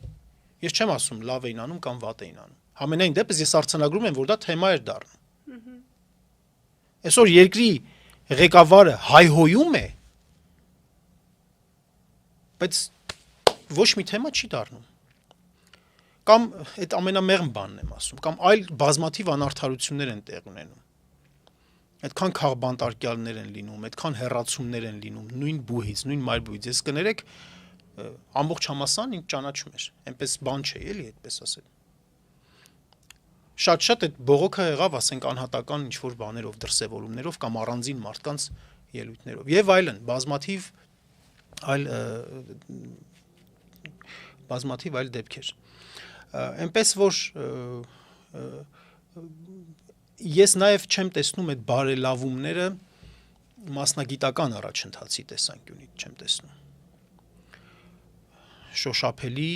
Ես չեմ ասում լավ էին անում կամ վատ էին անում։ Համենայն դեպս ես արձանագրում եմ, որ դա թեմա էր դառնում։ Այսօր երկրի ղեկավարը հայհոյում է, բայց ոչ մի թեմա չի դառնում։ Կամ այդ ամենամեղմ բանն եմ ասում, կամ այլ բազմաթիվ անարդարություններ են տեղ ունենում։ Այդքան քաղբանտարկյալներ են լինում, այդքան հեռացումներ են լինում, նույն բուհից, նույն Մայրբուհից։ Ես կներեք, ամբողջ համասան ինձ ճանաչում էր, այնպես բան չէ, էլի, այդպես ասել։ Շատ այդ բողոքը եղավ, ասենք, անհատական ինչ-որ բաներով, դրսևորումներով կամ առանձին մարդկանց ելույթներով։ Եվ այլն, բազմաթիվ այլ դեպքեր։ Այնպես որ ես նաև չեմ տեսնում այդ բարելավումները մասնագիտական առաջընթացի տեսանկյունից չեմ տեսնում։ Շոշափելի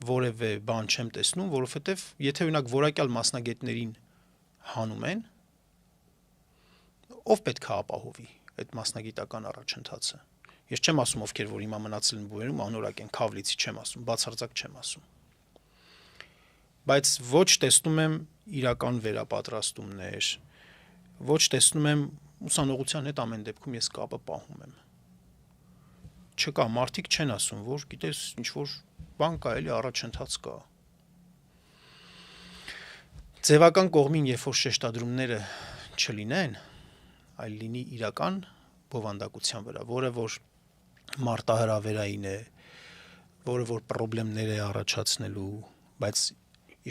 որևէ բան չեմ տեսնում, որովհետև եթե օրինակ որակյալ մասնագետներին հանում են, ով պետք է ապահովի այդ մասնագիտական առաջընթացը։ Ես չեմ ասում ովքեր որ հիմա մնացել են բուհերում անորակ են, Քավլիցի չեմ ասում, բացարձակ չեմ ասում։ բայց ոչ տեսնում եմ իրական վերապատրաստումներ, ոչ տեսնում եմ ուսանողության հետ ամեն դեպքում ես կապը պահում եմ։ Չկա, մարդիկ չեն ասում, որ գիտես, ինչ որ բան կա, էլի առաջընթաց կա։ Ձևական կողմին, երբ որ շեշտադրումները չլինեն, այլ լինի իրական բովանդակության վրա, որը որ մարտահրավերային է, որը որ խնդիրներ է առաջացնելու, բայց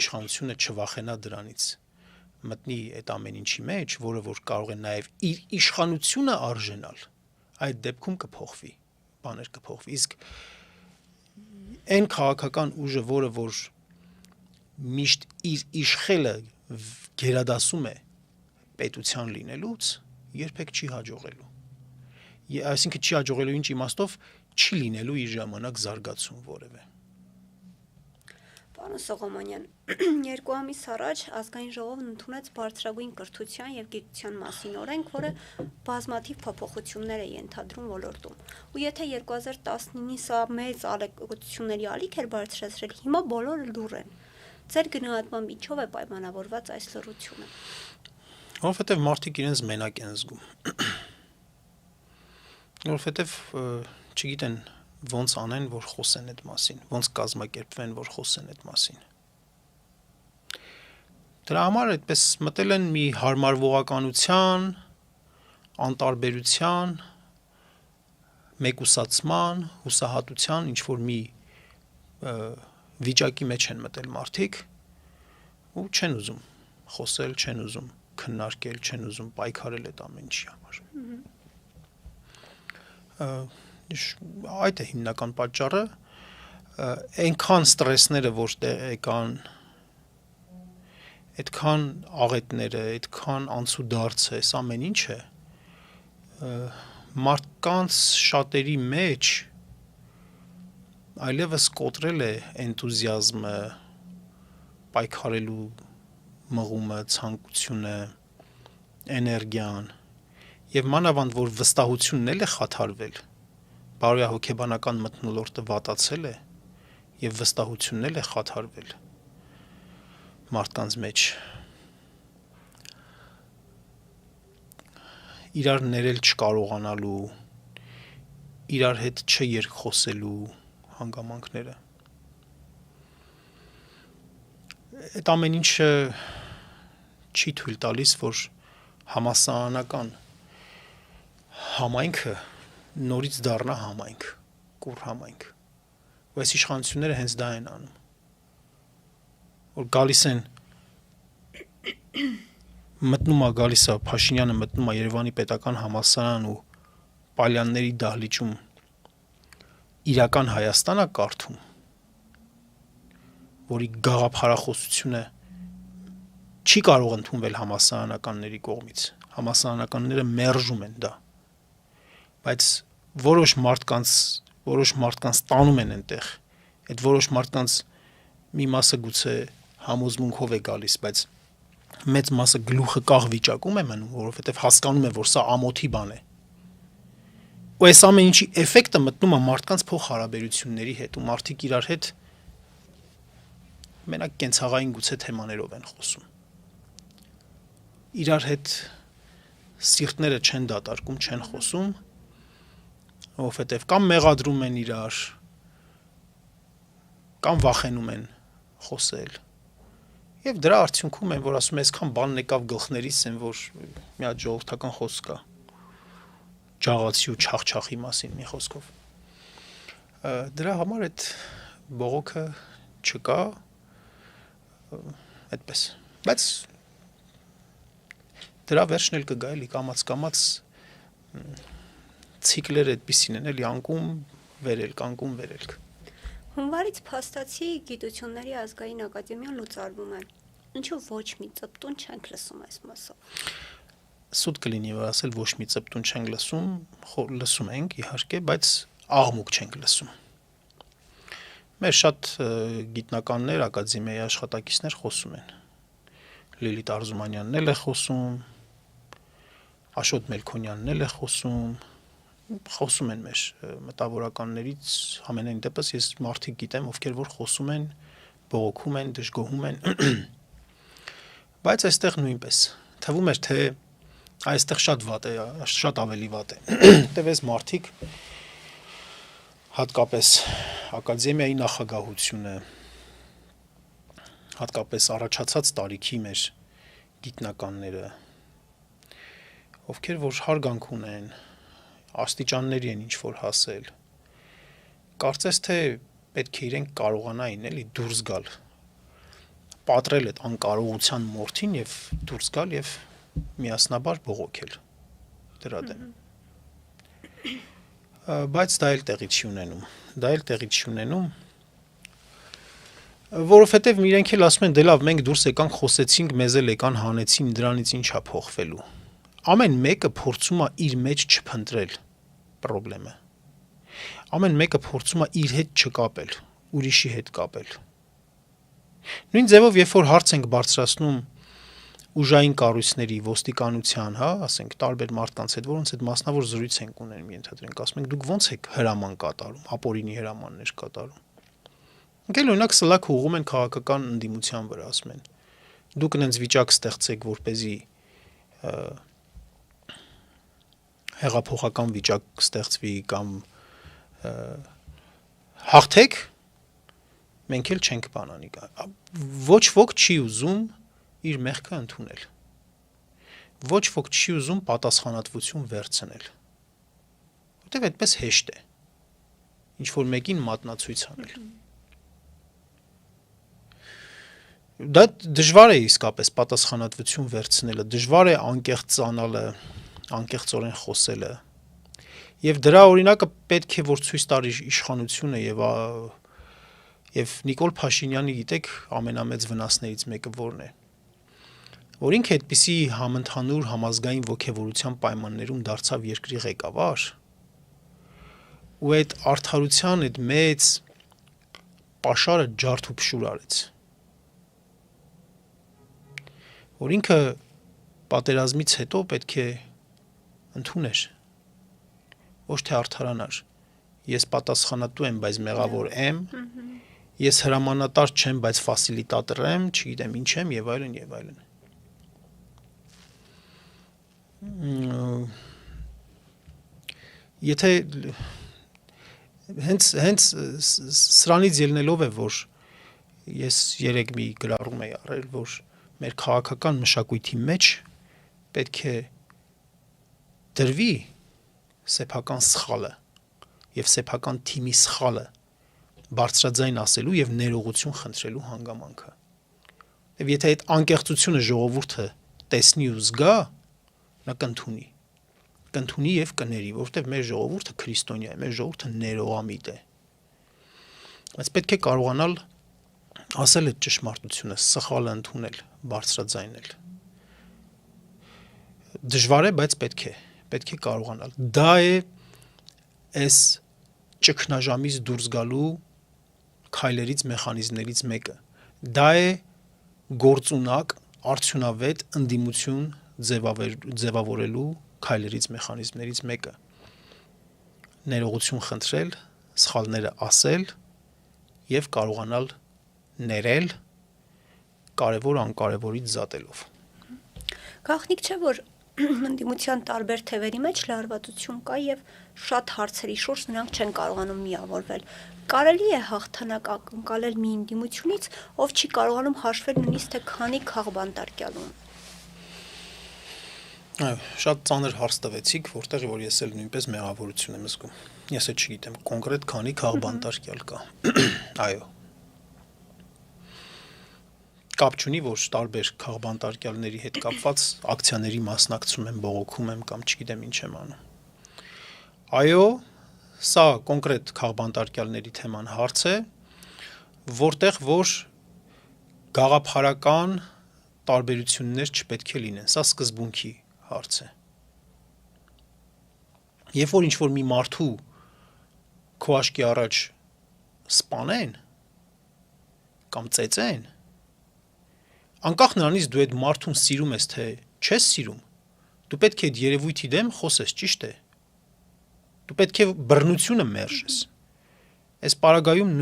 իշխանությունը չվախենա դրանից, մտնի այդ ամեն ինչի մեջ, որը որ կարող է նաև իր իշխանությունը արժենալ, այդ դեպքում կփոխվի, բաներ կփոխվի, իսկ այն քաղաքական ուժը, որը որ միշտ իր իշխելը գերադասում է պետության լինելուց, երբեք չի հաջողելու։ Այսինքն չի հաջողելու ինչ իմաստով, չի լինելու իր ժամանակ զարգացում որևէ։ Պարոն Սողոմոնյան, 2 ամիս առաջ ազգային ժողովն ընդունեց բարձրագույն կրթության եւ գիտության մասին օրենք, որը բազմաթիվ փոփոխություններ է ենթադրում ոլորտում։ Ու եթե 2019-ին սա մեծ ալեկոծությունների ալիք էր բարձրացրել, հիմա բոլորը լուռ են։ Ձեր գնահատմամբ ինչով է պայմանավորված այս լռությունը։ Որովհետեւ մարդիկ իրենց մենակ են զգում։ Որովհետեւ չգիտեն ոնց անեն, որ խոսեն այդ մասին, ոնց կազմակերպվեն, որ խոսեն այդ մասին։ Դրա համար այդպես մտել են մի հարմարվողականության, անտարբերության, մեկուսացման, հուսահատության, ինչ որ մի վիճակի մեջ են մտել մարդիկ ու չեն ուզում խոսել, չեն ուզում քննարկել, չեն ուզում պայքարել այդ ամեն ինչի համար։ Այդ է հիմնական պատճառը, այնքան ստրեսները, որ եկան, այդքան աղետները, այդքան անցուդարձը, այս ամեն ինչը մարդկանց շատերի մեջ այլևս կոտրել է էնտուզիազմը, պայքարելու մղումը, ցանկությունը, էներգիան, եւ մանավանդ որ վստահությունն էլ է խաթարվել, բարոյա հոգեբանական մթնոլորտը վատացել է եւ վստահությունն էլ է խաթարվել մարդկանց մեջ, իրար ներել չկարողանալու, իրար հետ չերկխոսելու հանգամանքները։ Այդ ամեն ինչը չի թույլ տալիս, որ համասարանական համայնքը նորից դառնա համայնք, կուռ համայնք։ Ու այս իշխանությունները հենց դա են անում։ Որ գալիս են գալիս է Փաշինյանը մտնում է Երևանի պետական համալսարան ու Պալյանների դահլիճում իրական Հայաստան է կարդում, որի գաղափարախոսությունը չի կարող ընդունվել համալսարանականների կողմից։ Համալսարանականները մերժում են դա։ Բայց որոշ մարդկանց տանում են այնտեղ։ Այդ որոշ մարդկանց մի մասը գուցե համոզմունքով է գալիս, բայց մեծ մասը գլուխը կաղ վիճակում է մնում, որովհետև հասկանում է, որ սա ամոթի բան է։ Ու այս ամեն ինչի էֆեկտը մտնում է մարդկանց փոխհարաբերությունների հետ, ու մարդիկ իրար հետ մենակ կենցաղային գուցե թեմաներով են խոսում։ Իրար հետ սիրտները չեն դատարկում, չեն խոսում, որովհետև կամ մեղադրում են իրար, կամ վախենում են խոսել։ Եվ դրա արդյունքում են, որ ասում են, այսքան բանն եկավ գլխներից են, որ մի հատ ժողովրդական խոսք կա, ջաղացի ու չախչախի մասին մի խոսքով։ Դրա համար այդ բողոքը չկա, այդպես։ Բայց դրա վերջն էլ կգա, էլի կամաց ցիկլերը այդպիսին են, էլի անկում վերել, կանկում վերելք։ Հունվարից փաստացի գիտությունների ազգային ակադեմիան լուծարվում է։ Ինչու ոչ մի ծպտուն չենք լսում այս մասով։ Սուտ կլինի որ ասել ոչ մի ծպտուն չենք լսում, լսում ենք իհարկե, բայց աղմուկ չենք լսում։ Մեր շատ գիտնականներ, ակադեմիայի աշխատակիցներ խոսում են։ Լիլիթ Արզումանյանն էլ է խոսում, Աշոտ Մելքոնյանն էլ է խոսում են մեր մտավորականներից, ամենայն դեպս ես մարդիկ գիտեմ, ովքեր որ խոսում են բողոքում են, դժգոհում են։ Բայց այստեղ նույնպես թվում էր, թե այստեղ շատ վատ է, շատ ավելի վատ է։ Տևես մարդիկ հատկապես ակադեմիայի նախագահությունը, հատկապես առաջացած տարիքի մեր գիտնականները, ովքեր որ հարգանք ունեն, աստիճանների են ինչ-որ հասել, կարծես թե պետք է իրենք կարողանային էլի դուրս գալ, պատրել այդ անկարողության մորթին եւ դուրս գալ եւ միասնաբար բողոքել դրա դեմ։ Բայց դա էլ տեղի չի ունենում, որովհետեւ իրենք էլ ասում են, դե լավ, մենք դուրս եկանք, խոսեցինք, մեզ էլ եկան հանեցին, դրանից ինչա փոխվելու։ Ամեն մեկը փորձում է իր մեջ չփնտրել խնդրեմը։ Ամեն մեկը փորձում է իր հետ չկապել, ուրիշի հետ կապել։ Նույն ձևով, երբ որ հարց ենք բարձրացնում ուժային կառույցների, ոստիկանության, ասենք, տարբեր մարդկանց հետ, որոնց հետ մասնավոր զրույց ենք ունենում, ենթադրենք, ասում ենք, դուք ո՞նց եք հրաման կատարում, ապօրինի հրամաններ կատարում։ Ինքն օրինակ սլաք ուղղում են քաղաքական ընդդիմության վրա, ասում են, դուք այնց վիճակ ստեղծեք, որպեսզի հեղափոխական վիճակ ստեղծվի կամ հաղթեք, մենք էլ չենք բանանի։ Ոչ ոք չի ուզում իր մեղքը ընդունել։ Ոչ ոք չի ուզում պատասխանատվություն վերցնել։ Որտեւ այդպես հեշտ է։ Ինչ որ մեկին մատնացույց անել։ Դա դժվար է իսկապես պատասխանատվություն վերցնելը, դժվար է անկեղծանալը, անկեղծորեն խոսելը։ Եվ դրա օրինակը պետք է որ ցույց տար իշխանությունը եւ Նիկոլ Փաշինյանի, գիտեք, ամենամեծ վնասներից մեկը որն է։ Որ ինքը այդպիսի համընդհանուր համազգային ոգևորության պայմաններում դարձավ երկրի ղեկավար, ու այդ արդարության այդ մեծ պաշարը ջարդ ու փշուր արեց։ Որ ինքը պատերազմից հետո պետք է ընդուներ, ոչ թե արդարանար։ Ես պատասխանատու եմ, բայց մեղավոր եմ, ես հրամանատար չեմ, բայց ֆասիլիտատոր եմ, չգիտեմ ինչ եմ եւ այլն եւ այլն։ Եթե հենց սրանից ելնելով է, որ ես երեք մի գրառում եի արել, որ մեր քաղաքական մշակույթի մեջ պետք է դրվի սեփական սխալը եւ սեփական թիմի սխալը բարձրաձայն ասելու եւ ներողություն խնդրելու հանգամանքը։ Եվ եթե այդ անկեղծությունը ժողովուրդը տեսնի ու զգա, նա կընդունի եւ կների, որովհետեւ մեր ժողովուրդը քրիստոնյա է, մեր ժողովուրդը ներողամիտ է։ Բայց պետք է կարողանալ ասել այդ ճշմարտությունը, սխալը ընդունել, բարձրաձայնել։ Դժվար է, բայց պետք է կարողանալ։ Դա է այս ճգնաժամից դուրս գալու քայլերից, մեխանիզմներից մեկը։ Դա է գործունակ, արդյունավետ ընդդիմություն ձևավորելու քայլերից, մեխանիզմներից մեկը։ Ներողություն խնդրել, սխալները ասել եւ կարողանալ ներել, կարևոր անկարևորից զատելով։ Գաղտնիք չէ, որ ընդդիմության տարբեր թևերի մեջ լարվածություն կա եւ շատ հարցերի շուրջ նրանք չեն կարողանում միավորվել։ Կարելի է հաղթանակ ակնկալել մի ընդդիմությունից, ով չի կարողանում հաշվել նույնիսկ թե քանի խաղ բանտարկյալում։ Այո, շատ ծանր հարց տվեցիք, որտեղ որ ես էլ նույնպես մեղավորություն եմ զգում։ Ես էլ չգիտեմ կոնկրետ քանի խաղ բանտարկյալ կա։ Այո։ Կապ չունի, որ տարբեր քաղբանտարկյալների հետ կապված ակցիաների մասնակցում եմ, բողոքում եմ կամ չգիտեմ ինչ եմ անում։ Այո, սա կոնկրետ քաղբանտարկյալների թեման հարց է, որտեղ որ գաղափարական տարբերություններ չպետք է լինեն, սա սկզբունքի հարց է։ Երբ որ ինչ-որ մի մարդու քո աչքի առաջ սպանեն կամ ծեծեն, անկախ նրանից դու այդ մարդուն սիրում ես, թե չես սիրում, դու պետք է այդ երևույթի դեմ խոսես, ճիշտ է։ Դու պետք է բռնությունը մերժես։ Այս պարագայում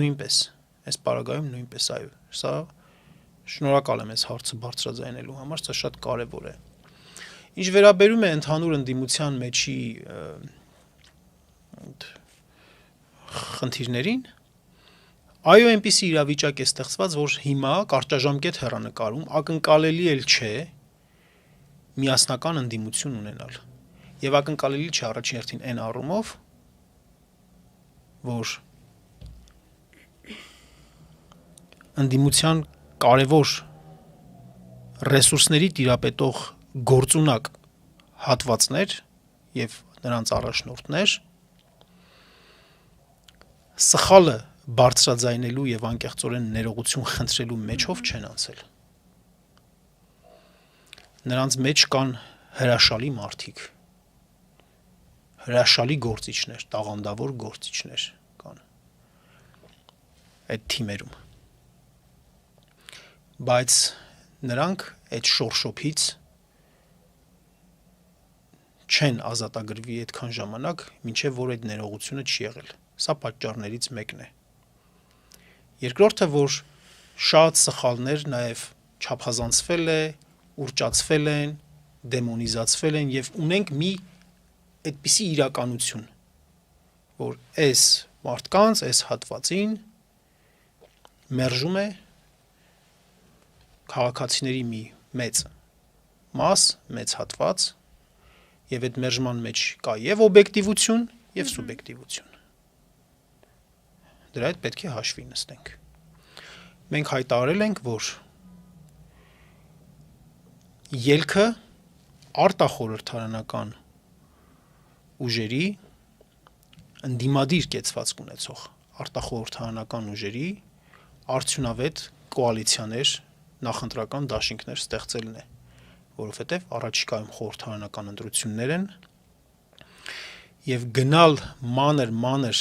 նույնպես, այո, Սա շնորհակալ եմ այս հարցը բարձրաձայնելու համար, սա շատ կարևոր է։ Ինչ վերաբերում է ընդհանուր ընդդիմության մեջի խնդիրներին, այո, այնպիսի իրավիճակ է ստեղծված, որ հիմա կարճաժամկետ հեռանկարում ակնկալելի էլ չէ միասնական ընդդիմություն ունենալ։ Եվ ակնկալելի չէ առաջին հերթին այն առումով, որ ընդդիմության կարևոր ռեսուրսների տիրապետող գործունակ հատվածներ եւ նրանց առաջնորդներ սխալը բարձրաձայնելու եւ անկեղծորեն ներողություն խնդրելու մեջով չեն անցել։ Նրանց մեջ կան հրաշալի մարդիկ, հրաշալի գործիչներ, տաղանդավոր գործիչներ կան այդ թիմերում։ Բայց նրանք այդ շորշոփից չեն ազատագրվի այդքան ժամանակ, մինչև որ այդ ներողությունը չի եղել։ Սա պատճառներից մեկն է։ Երկրորդը, որ շատ սխալներ նաև չափազանցվել է, ուրճացվել են, դեմոնիզացվել են եւ ունենք մի այդպիսի իրականություն, որ այս մարդկանց, այս հատվածին մերժում է քաղաքացիների մի մեծ մաս, մեծ հատված, եւ այդ մերժման մեջ կա եւ օբյեկտիվություն, եւ սուբյեկտիվություն։ Դրա հետ պետք է հաշվի նստենք։ Մենք հայտարարել ենք, որ ելքը արտախորհրդարանական ուժերի ընդդիմադիր կեցվածք ունեցող արտախորհրդարանական ուժերի արդյունավետ կոալիցիաներ, նախընտրական դաշինքներ ստեղծելն է, որովհետև առաջիկայում խորհրդարանական ընտրություններ են եւ գնալ մանր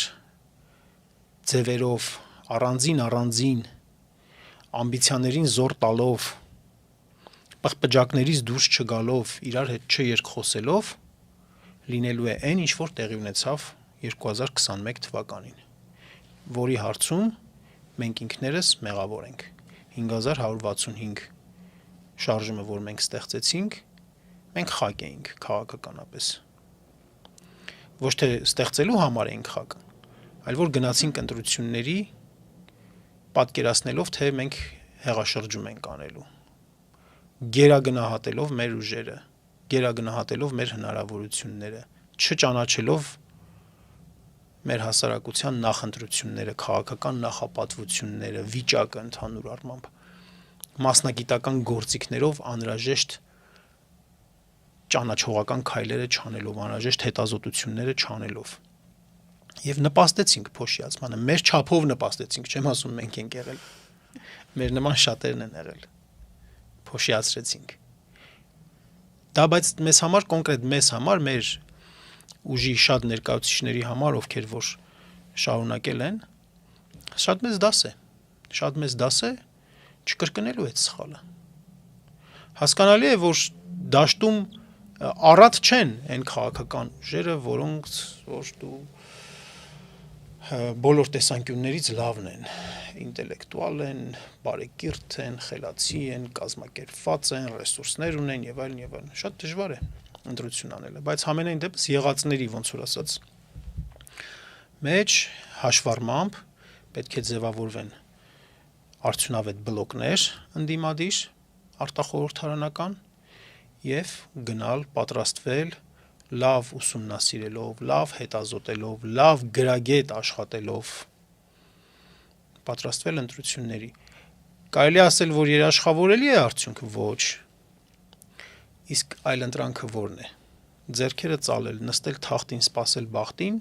ձևերով առանձին ամբիցիաներին զոր տալով պղպջակներից դուրս չգալով իրար հետ չերկխոսելով լինելու է այն ինչ որ տեղի ունեցավ 2021 թվականին, որի հարցում մենք ինքներս մեղավոր ենք։ 5165 շարժումը, որ մենք ստեղծեցինք, մենք խակ էինք քաղաքականապես։ Ոչ թե ստեղծելու համար էինք խակ, այլ որ գնացինք ընտրությունների պատկերացնելով, թե մենք հեղաշրջում ենք անելու, գերագնահատելով մեր ուժերը, գերագնահատելով մեր հնարավորությունները, չճանաչելով մեր հասարակության նախընտրությունները, քաղաքական նախապատվությունները, վիճակը ընդհանուր առմամբ, մասնագիտական գործիքներով անհրաժեշտ ճանաչողական քայլերը չանելով, անհրաժեշտ հետազոտությունները չանելով։ Եվ նպաստեցինք փոշիացմանը, մեր չափով նպաստեցինք, չեմ ասում մենք ենք եղել, մեր նման շատերն են եղել, փոշիացրեցինք։ Դա բայց մեզ համար, կոնկրետ մեզ համար, մեր ուժի շատ ներկայացուցիչների համար, ովքեր որ շարունակել են, շատ մեծ դաս է չկրկնելու այդ սխալը։ Հասկանալի է, որ դաշտում առատ չեն այն քաղաքական ուժերը, որոնք որ դու բոլոր տեսանկյուններից լավն են, ինտելեկտուալ են, բարեկիրթ են, խելացի են, կազմակերպված են, ռեսուրսներ ունեն եւ այլն, շատ դժվար է ընտրություն անելը, բայց համենայն դեպս եղածների ոնց որ ասած մեջ հաշվառմամբ պետք է ձևավորվեն արդյունավետ բլոկներ ընդդիմադիր արտախորհրդարանական եւ գնալ պատրաստվել լավ ուսումնասիրելով, լավ հետազոտելով, լավ գրագետ աշխատելով պատրաստվել ընտրությունների։ Կարելի ասել, որ երաշխավորելի է արդյունքը, ոչ։ Իսկ այլընտրանքը որն է։ Ձեռքերը ծալել, նստել թախտին, սպասել բախտին,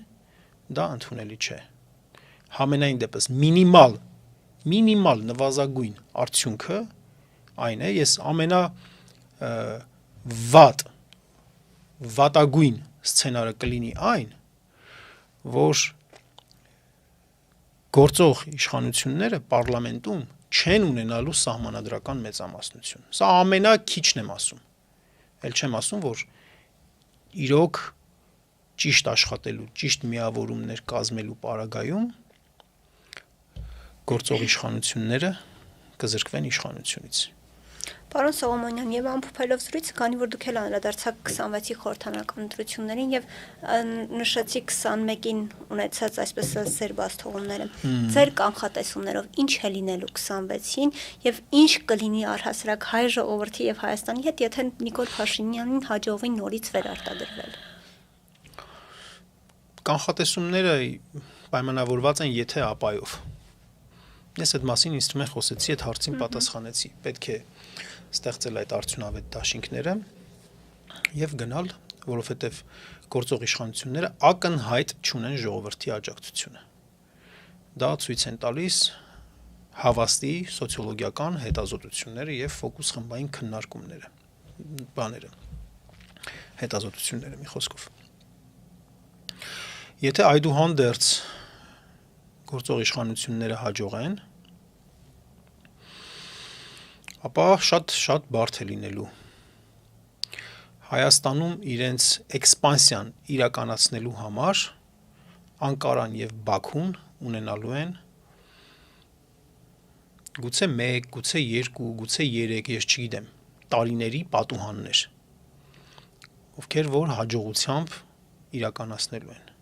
դա ընդունելի չէ։ Համենայն դեպս մինիմալ նվազագույն արդյունքը այն է, ես վատագույն սցենարը կլինի այն, որ գործող իշխանությունները պարլամենտում չեն ունենալու սահմանադրական մեծամասնություն։ Սա ամենաքիչն եմ ասում։ Էլ չեմ ասում, որ իրոք ճիշտ աշխատելու, ճիշտ միավորումներ կազմելու պարագայում գործող իշխանությունները կզրկվեն իշխանությունից։ Պարոն Սողոմոնյան, եւ ամփոփելով զրույցը, քանի որ դուք էլ անդրադարձաք 26-ի խորհրդանական ընտրություններին եւ նշեցի 21-ին ունեցած այսպես ասած բացթողումները, ձեր կանխատեսումներով ինչ է լինելու 26-ին եւ ինչ կլինի առհասարակ հայ ժողովրդի եւ Հայաստանի հետ, եթե Նիկոլ Փաշինյանին հաջողվի նորից վերարտադրվել։ Կանխատեսումները պայմանավորված են եթե ապայով։ Ես այդ մասին ինձ թվում է խոսեցի, այդ հարցին պատասխանեցի։ Պետք է ստեղծել այդ արդյունավետ դաշինքները եւ գնալ, որովհետեւ գործող իշխանությունները ակնհայտ չունեն ժողովրդի աջակցությունը։ Դա ցույց են տալիս հավաստի սոցիոլոգիական հետազոտությունները եւ ֆոկուս խմբային քննարկումները, հետազոտությունները մի խոսքով։ Եթե այդուհանդերձ գործող իշխանությունները հաջողեն, ապա շատ բարդ է լինելու Հայաստանում իրենց էքսպանսիան իրականացնելու համար Անկարան եւ Բաքուն ունենալու են գուցե 1, գուցե 2, գուցե 3, ես չգիտեմ, տարիների պատուհաններ, ովքեր որ հաջողությամբ իրականացնելու են։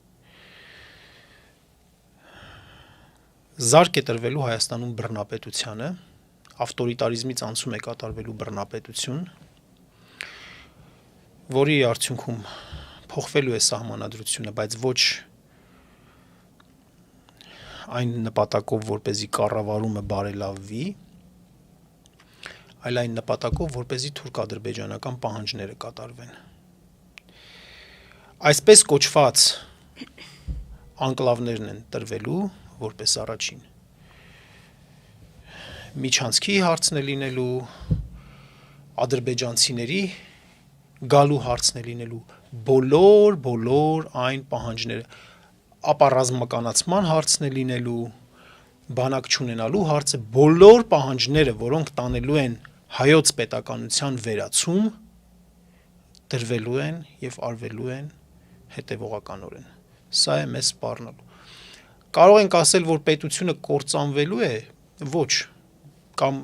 Զարկ է տրվելու Հայաստանում բռնապետությանը, ավտորիտարիզմից անցում է կատարվելու բռնապետություն, որի արդյունքում փոխվելու է սահմանադրությունը, բայց ոչ այն նպատակով, որպեսզի կառավարումը բարելավվի, այլ այն նպատակով, որպեսզի թուրք-ադրբեջանական պահանջները կատարվեն։ Այսպես կոչված անկլավներն են տրվելու, որպես առաջին։ Միջանցքի հարցն է լինելու, ադրբեջանցիների գալու հարցն է լինելու, բոլոր այն պահանջները, ապառազմականացման հարցն է լինելու, բանակ չունենալու հարցը, բոլոր պահանջները, որոնք տանելու են հայոց պետականության վերացում, դրվելու են եւ արվելու են հետեւողականորեն։ Սա է մեզ սպառնալու։ Կարող ենք ասել, որ պետությունը կործանվելու է, ոչ, կամ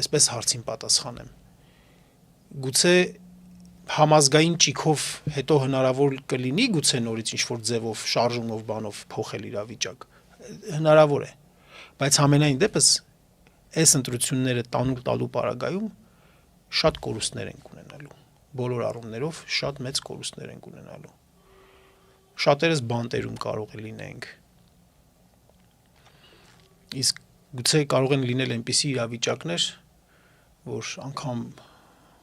այսպես հարցին պատասխանեմ։ Գուցե համազգային ճիգով հետո հնարավոր կլինի գուցե նորից ինչ-որ ձևով, շարժումով, բանով փոխել իրավիճակ։ Հնարավոր է, բայց համենայն դեպս այս ընտրությունները տալու պարագայում շատ կորուստներ են ունենալու։ Բոլոր առումներով շատ մեծ կորուստներ են ունենալու։ Շատերս բանտերում կարող է լինենք։ Իսկ գուցե կարող են լինել այնպիսի իրավիճակներ, որ անգամ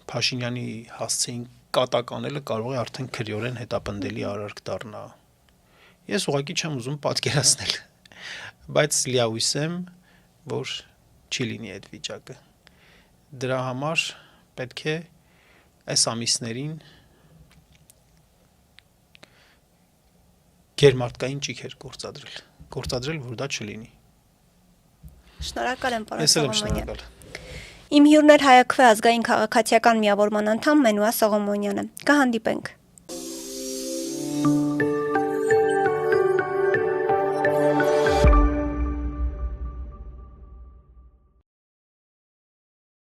Փաշինյանի հասցեին կատակ անելը կարող է արդեն քրեորեն հետապնդելի արարք դառնա։ Ես ուղղակի չեմ ուզում պատկերացնել, բայց լիահույս եմ, որ չի լինի այդ վիճակը։ Դրա համար պետք է այս ամիսներին գերմարտկային ճիգեր գործադրել, որ դա չլինի։ Շնորհակալ եմ, պարոն Սողոմոնյան։ Շնորհակալ։ Իմ հյուրն էր Հայաքվե ազգային քաղաքացիական միավորման անդամ Մենուա Սողոմոնյանը։ Կհանդիպենք։